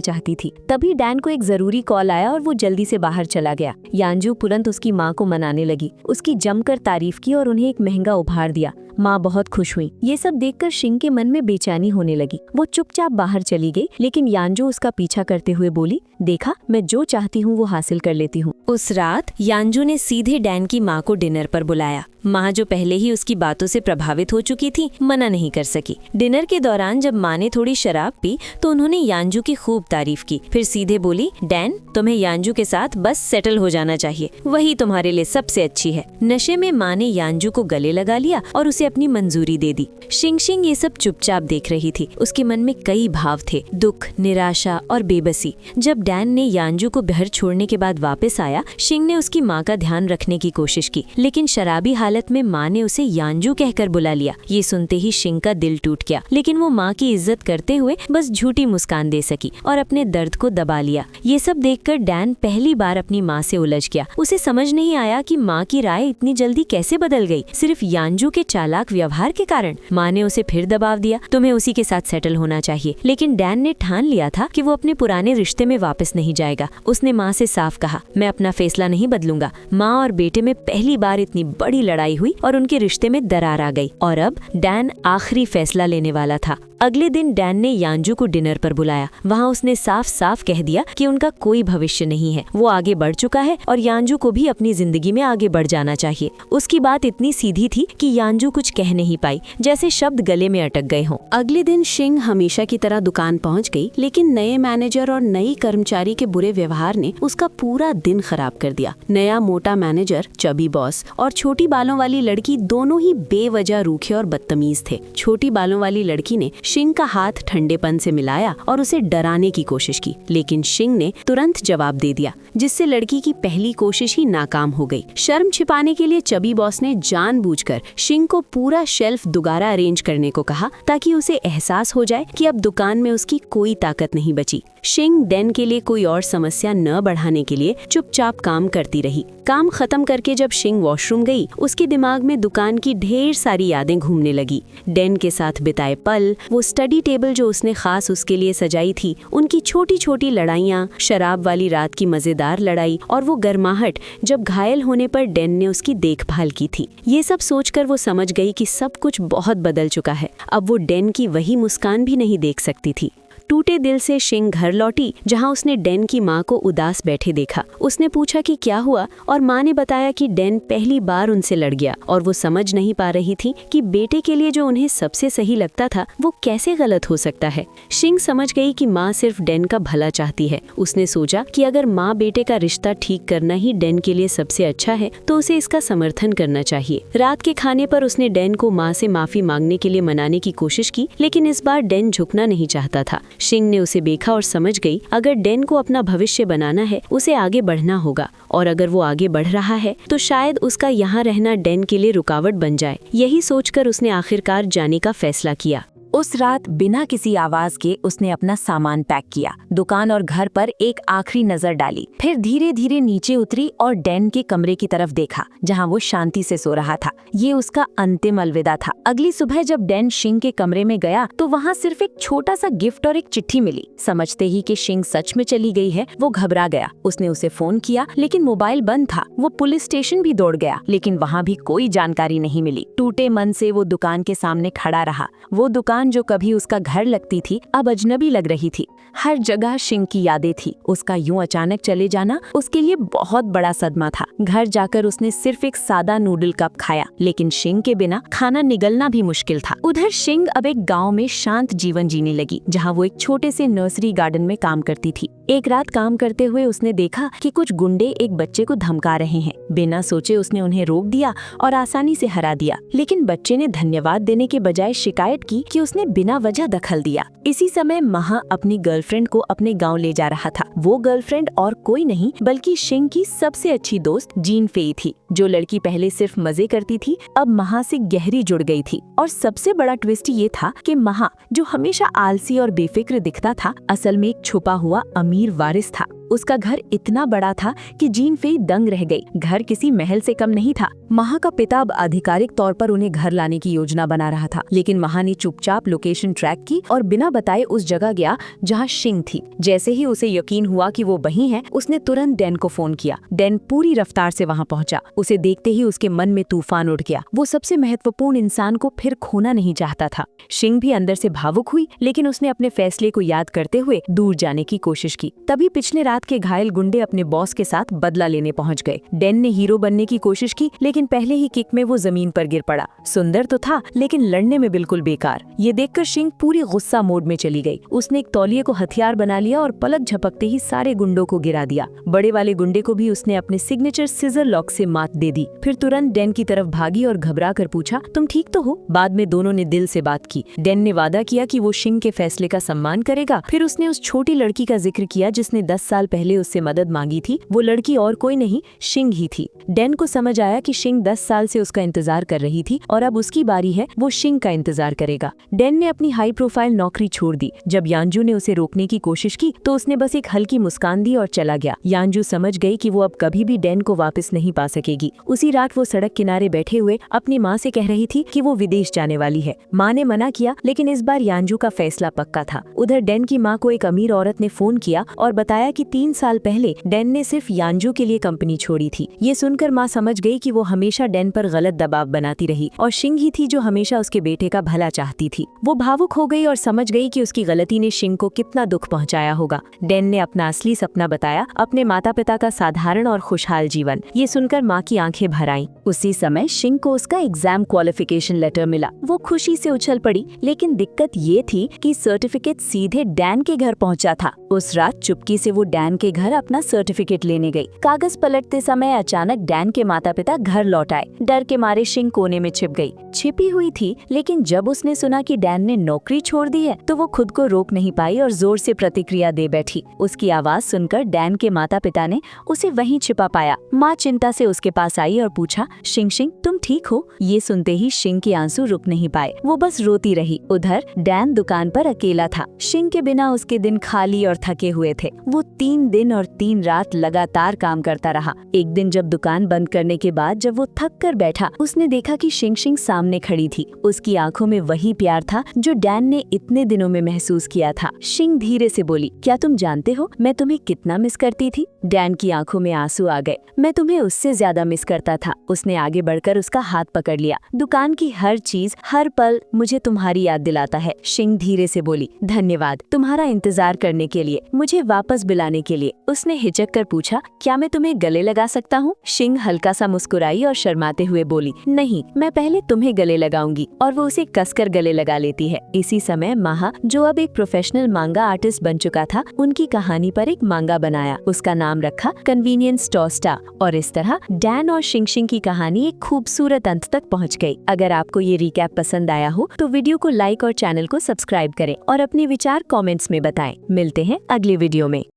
चाहती थी। तभी डैन को एक जरूरी कॉल आया और वो जल्दी से बाहर चला गया। यांजू तुरंत उसकी माँ को मनाने लगी, उसकी जमकर तारीफ की और उन्हें एक महंगा उपहार दिया। माँ बहुत खुश हुई। ये सब देखकर शिंग के मन में बेचैनी होने लगी। वो चुपचाप बाहर चली गई, लेकिन यांजू उसका पीछा करते हुए बोली, देखा, मैं जो चाहती हूँ वो हासिल कर लेती हूँ। उस रात यांजू ने सीधे डैन की माँ को डिनर पर बुलाया। माँ, जो पहले ही उसकी बातों से प्रभावित हो चुकी थी, मना नहीं कर सकी। डिनर के दौरान जब माँ ने थोड़ी शराब पी तो उन्होंने यांजू की खूब तारीफ की। फिर सीधे बोली, डैन, तुम्हें यांजू के साथ बस सेटल हो जाना चाहिए, वही तुम्हारे लिए सबसे अच्छी है। नशे में माँ ने यांजू को गले लगा लिया और उसे अपनी मंजूरी दे दी। शिंग ये सब चुपचाप देख रही थी। उसके मन में कई भाव थे, दुख, निराशा और बेबसी। जब डैन ने यांजू को घर छोड़ने के बाद वापस आया, शिंग ने उसकी माँ का ध्यान रखने की कोशिश की, लेकिन शराबी हालत में माँ ने उसे यांजू कहकर बुला लिया। ये सुनते ही शिंग का दिल टूट गया, लेकिन वो माँ की इज्जत करते हुए बस झूठी मुस्कान दे सकी और अपने दर्द को दबा लिया। ये सब देखकर डैन पहली बार अपनी माँ से उलझ गया। उसे समझ नहीं आया कि माँ की राय इतनी जल्दी कैसे बदल गई, सिर्फ यांजू के चालाक व्यवहार के कारण। माँ ने उसे फिर दबाव दिया, तुम्हें उसी के साथ सेटल होना चाहिए। लेकिन डैन ने ठान लिया था कि वो अपने पुराने रिश्ते में वापस नहीं जाएगा। उसने माँ से साफ कहा, मैं अपना फैसला नहीं बदलूंगा। माँ और बेटे में पहली बार इतनी बड़ी लड़ाई हुई और उनके रिश्ते में दरार आ गई, और अब डैन आखिरी फैसला लेने वाला था। अगले दिन डैन ने यांजू को डिनर पर बुलाया। वहाँ उसने साफ साफ कह दिया कि उनका कोई भविष्य नहीं है, वो आगे बढ़ चुका है और यांजू को भी अपनी जिंदगी में आगे बढ़ जाना चाहिए। उसकी बात इतनी सीधी थी कि यांजू कुछ कह नहीं पाई, जैसे शब्द गले में अटक गए हों। अगले दिन शिंग हमेशा की तरह दुकान पहुंच गई, लेकिन नए मैनेजर और नई कर्मचारी के बुरे व्यवहार ने उसका पूरा दिन खराब कर दिया। नया मोटा मैनेजर, चबी बॉस और छोटी बालों वाली लड़की दोनों ही बेवजह रूखे और बदतमीज थे। छोटी बालों वाली लड़की ने शिंग का हाथ ठंडेपन से मिलाया और उसे डराने की कोशिश की, लेकिन शिंग ने तुरंत जवाब दे दिया, जिससे लड़की की पहली कोशिश ही नाकाम हो गई। शर्म छिपाने के लिए चबी बॉस ने जानबूझकर शिंग को पूरा शेल्फ दोबारा अरेंज करने को कहा, ताकि उसे एहसास हो जाए कि अब दुकान में उसकी कोई ताकत नहीं बची। शिंग डैन के लिए कोई और समस्या न बढ़ाने के लिए चुपचाप काम करती रही। काम खत्म करके जब शिंग वॉशरूम गई, उसके दिमाग में दुकान की ढेर सारी यादें घूमने लगी। डैन के साथ बिताए पल, वो स्टडी टेबल जो उसने खास उसके लिए सजाई थी, उनकी छोटी छोटी लड़ाइयाँ, शराब वाली रात की मजेदार लड़ाई और वो गर्माहट जब घायल होने पर डैन ने उसकी देखभाल की थी। ये सब सोचकर वो समझ गई कि सब कुछ बहुत बदल चुका है। अब वो डैन की वही मुस्कान भी नहीं देख सकती थी। टूटे दिल से शिंग घर लौटी, जहां उसने डैन की माँ को उदास बैठे देखा। उसने पूछा कि क्या हुआ, और माँ ने बताया कि डैन पहली बार उनसे लड़ गया और वो समझ नहीं पा रही थी कि बेटे के लिए जो उन्हें सबसे सही लगता था वो कैसे गलत हो सकता है। शिंग समझ गई कि माँ सिर्फ डैन का भला चाहती है। उसने सोचा कि अगर माँ बेटे का रिश्ता ठीक करना ही डैन के लिए सबसे अच्छा है तो उसे इसका समर्थन करना चाहिए। रात के खाने पर उसने डैन को माँ से माफी मांगने के लिए मनाने की कोशिश की, लेकिन इस बार डैन झुकना नहीं चाहता था। शिंग ने उसे देखा और समझ गई अगर डैन को अपना भविष्य बनाना है उसे आगे बढ़ना होगा, और अगर वो आगे बढ़ रहा है तो शायद उसका यहाँ रहना डैन के लिए रुकावट बन जाए। यही सोचकर उसने आखिरकार जाने का फैसला किया। उस रात बिना किसी आवाज के उसने अपना सामान पैक किया, दुकान और घर पर एक आखिरी नजर डाली, फिर धीरे धीरे नीचे उतरी और डैन के कमरे की तरफ देखा जहां वो शांति से सो रहा था। ये उसका अंतिम अलविदा था। अगली सुबह जब डैन शिंग के कमरे में गया तो वहां सिर्फ एक छोटा सा गिफ्ट और एक चिट्ठी मिली। समझते ही कि शिंग सच में चली गई है, वो घबरा गया। उसने उसे फोन किया लेकिन मोबाइल बंद था। वो पुलिस स्टेशन भी दौड़ गया लेकिन वहाँ भी कोई जानकारी नहीं मिली। टूटे मन से वो दुकान के सामने खड़ा रहा। वो दुकान जो कभी उसका घर लगती थी अब अजनबी लग रही थी। हर जगह शिंग की यादें थी। उसका यूं अचानक चले जाना उसके लिए बहुत बड़ा सदमा था। घर जाकर उसने सिर्फ एक सादा नूडल कप खाया, लेकिन शिंग के बिना खाना निगलना भी मुश्किल था। उधर शिंग अब एक गांव में शांत जीवन जीने लगी, जहां वो एक छोटे से नर्सरी गार्डन में काम करती थी। एक रात काम करते हुए उसने देखा कि कुछ गुंडे एक बच्चे को धमका रहे हैं। बिना सोचे उसने उन्हें रोक दिया और आसानी से हरा दिया, लेकिन बच्चे ने धन्यवाद देने के बजाय शिकायत की कि उसने बिना वजह दखल दिया। इसी समय महा अपनी गर्लफ्रेंड को अपने गांव ले जा रहा था। वो गर्लफ्रेंड और कोई नहीं बल्कि शिंग की सबसे अच्छी दोस्त जीन फेई थी। जो लड़की पहले सिर्फ मजे करती थी अब महा से गहरी जुड़ गई थी। और सबसे बड़ा ट्विस्ट ये था कि महा, जो हमेशा आलसी और बेफिक्र दिखता था, असल में एक छुपा हुआ अमीर वारिस था। उसका घर इतना बड़ा था कि जीन फेई दंग रह गई। घर किसी महल से कम नहीं था। महा का पिता अब आधिकारिक तौर पर उन्हें घर लाने की योजना बना रहा था, लेकिन महा ने चुपचाप लोकेशन ट्रैक की और बिना बताए उस जगह गया जहां शिंग थी। जैसे ही उसे यकीन हुआ कि वो वहीं है, उसने तुरंत डैन को फोन किया। डैन पूरी रफ्तार से वहां पहुंचा। उसे देखते ही उसके मन में तूफान उठ गया। वो सबसे महत्वपूर्ण इंसान को फिर खोना नहीं चाहता था। शिंग भी अंदर से भावुक हुई, लेकिन उसने अपने फैसले को याद करते हुए दूर जाने की कोशिश की। तभी पिछले रात के घायल गुंडे अपने बॉस के साथ बदला लेने पहुंच गए। डैन ने हीरो बनने की कोशिश की, लेकिन पहले ही किक में वो जमीन पर गिर पड़ा। सुंदर तो था लेकिन लड़ने में बिल्कुल बेकार। ये देखकर शिंग पूरी गुस्सा मोड में चली गई। उसने एक तौलिए को हथियार बना लिया और पलक झपकते ही सारे गुंडों को गिरा दिया। बड़े वाले गुंडे को भी उसने अपने सिग्नेचर सीजर लॉक से मात दे दी। फिर तुरंत डैन की तरफ भागी और घबरा कर पूछा, तुम ठीक तो हो? बाद में दोनों ने दिल से बात की। डैन ने वादा किया कि वो शिंग के फैसले का सम्मान करेगा। फिर उसने उस छोटी लड़की का जिक्र किया जिसने 10 साल पहले उससे मदद मांगी थी। वो लड़की और कोई नहीं, शिंग ही थी। डैन को समझ आया कि शिंग 10 साल से उसका इंतजार कर रही थी और अब उसकी बारी है, वो शिंग का इंतजार करेगा। डैन ने अपनी हाई प्रोफाइल नौकरी छोड़ दी। जब यांजू ने उसे रोकने की कोशिश की तो उसने बस एक हल्की मुस्कान दी और चला गया। यांजू समझ गई कि वो अब कभी भी डैन को वापस नहीं पा सकेगी। उसी रात वो सड़क किनारे बैठे हुए अपनी माँ से कह रही थी कि वो विदेश जाने वाली है। माँ ने मना किया, लेकिन इस बार यांजू का फैसला पक्का था। उधर डैन की माँ को एक अमीर औरत ने फोन किया और बताया कि 3 साल पहले डैन ने सिर्फ यांजू के लिए कंपनी छोड़ी थी। ये सुनकर माँ समझ गई कि वो हमेशा डैन पर गलत दबाव बनाती रही और शिंग ही थी जो हमेशा उसके बेटे का भला चाहती थी। वो भावुक हो गई और समझ गई कि उसकी गलती ने शिंग को कितना दुख पहुंचाया होगा। डैन ने अपना असली सपना बताया, अपने माता पिता का साधारण और खुशहाल जीवन। ये सुनकर माँ की आंखें भर आईं। उसी समय शिंग को उसका एग्जाम क्वालिफिकेशन लेटर मिला। वो खुशी से उछल पड़ी, लेकिन दिक्कत ये थी कि सर्टिफिकेट सीधे डैन के घर पहुंचा था। उस रात चुपकी से वो डैन के घर अपना सर्टिफिकेट लेने गई। कागज पलटते समय अचानक डैन के माता पिता घर लौट आए। डर के मारे शिंग कोने में छिप गई। छिपी हुई थी, लेकिन जब उसने सुना कि डैन ने नौकरी छोड़ दी है तो वो खुद को रोक नहीं पाई और जोर से प्रतिक्रिया दे बैठी। उसकी आवाज सुनकर डैन के माता पिता ने उसे वहीं छिपा पाया। माँ चिंता से उसके पास आई और पूछा, शिंग शिंग तुम ठीक हो? ये सुनते ही शिंग के आंसू रुक नहीं पाए। वो बस रोती रही। उधर डैन दुकान पर अकेला था। शिंग के बिना उसके दिन खाली और थके हुए थे। वो 3 3 दिन और 3 रात लगातार काम करता रहा। एक दिन जब दुकान बंद करने के बाद जब वो थक कर बैठा, उसने देखा कि शिंग शिंग सामने खड़ी थी। उसकी आंखों में वही प्यार था जो डैन ने इतने दिनों में महसूस किया था। शिंग धीरे से बोली, क्या तुम जानते हो मैं तुम्हें कितना मिस करती थी? डैन की आंखों में आंसू आ गए। मैं तुम्हें उससे ज्यादा मिस करता था। उसने आगे बढ़कर उसका हाथ पकड़ लिया। दुकान की हर चीज, हर पल मुझे तुम्हारी याद दिलाता है। शिंग धीरे से बोली, धन्यवाद तुम्हारा इंतजार करने के लिए, मुझे वापस बुलाने के लिए। उसने हिचक कर पूछा, क्या मैं तुम्हें गले लगा सकता हूँ? शिंग हल्का सा मुस्कुराई और शर्माते हुए बोली, नहीं, मैं पहले तुम्हें गले लगाऊंगी। और वो उसे कसकर गले लगा लेती है। इसी समय माहा, जो अब एक प्रोफेशनल मांगा आर्टिस्ट बन चुका था, उनकी कहानी पर एक मांगा बनाया। उसका नाम रखा कन्वीनियंस टोस्टा। और इस तरह डैन और शिंग शिंग की कहानी एक खूबसूरत अंत तक पहुंच गई। अगर आपको ये रिकैप पसंद आया हो तो वीडियो को लाइक और चैनल को सब्सक्राइब करें और अपने विचार कमेंट्स में बताएं। मिलते हैं अगले वीडियो में।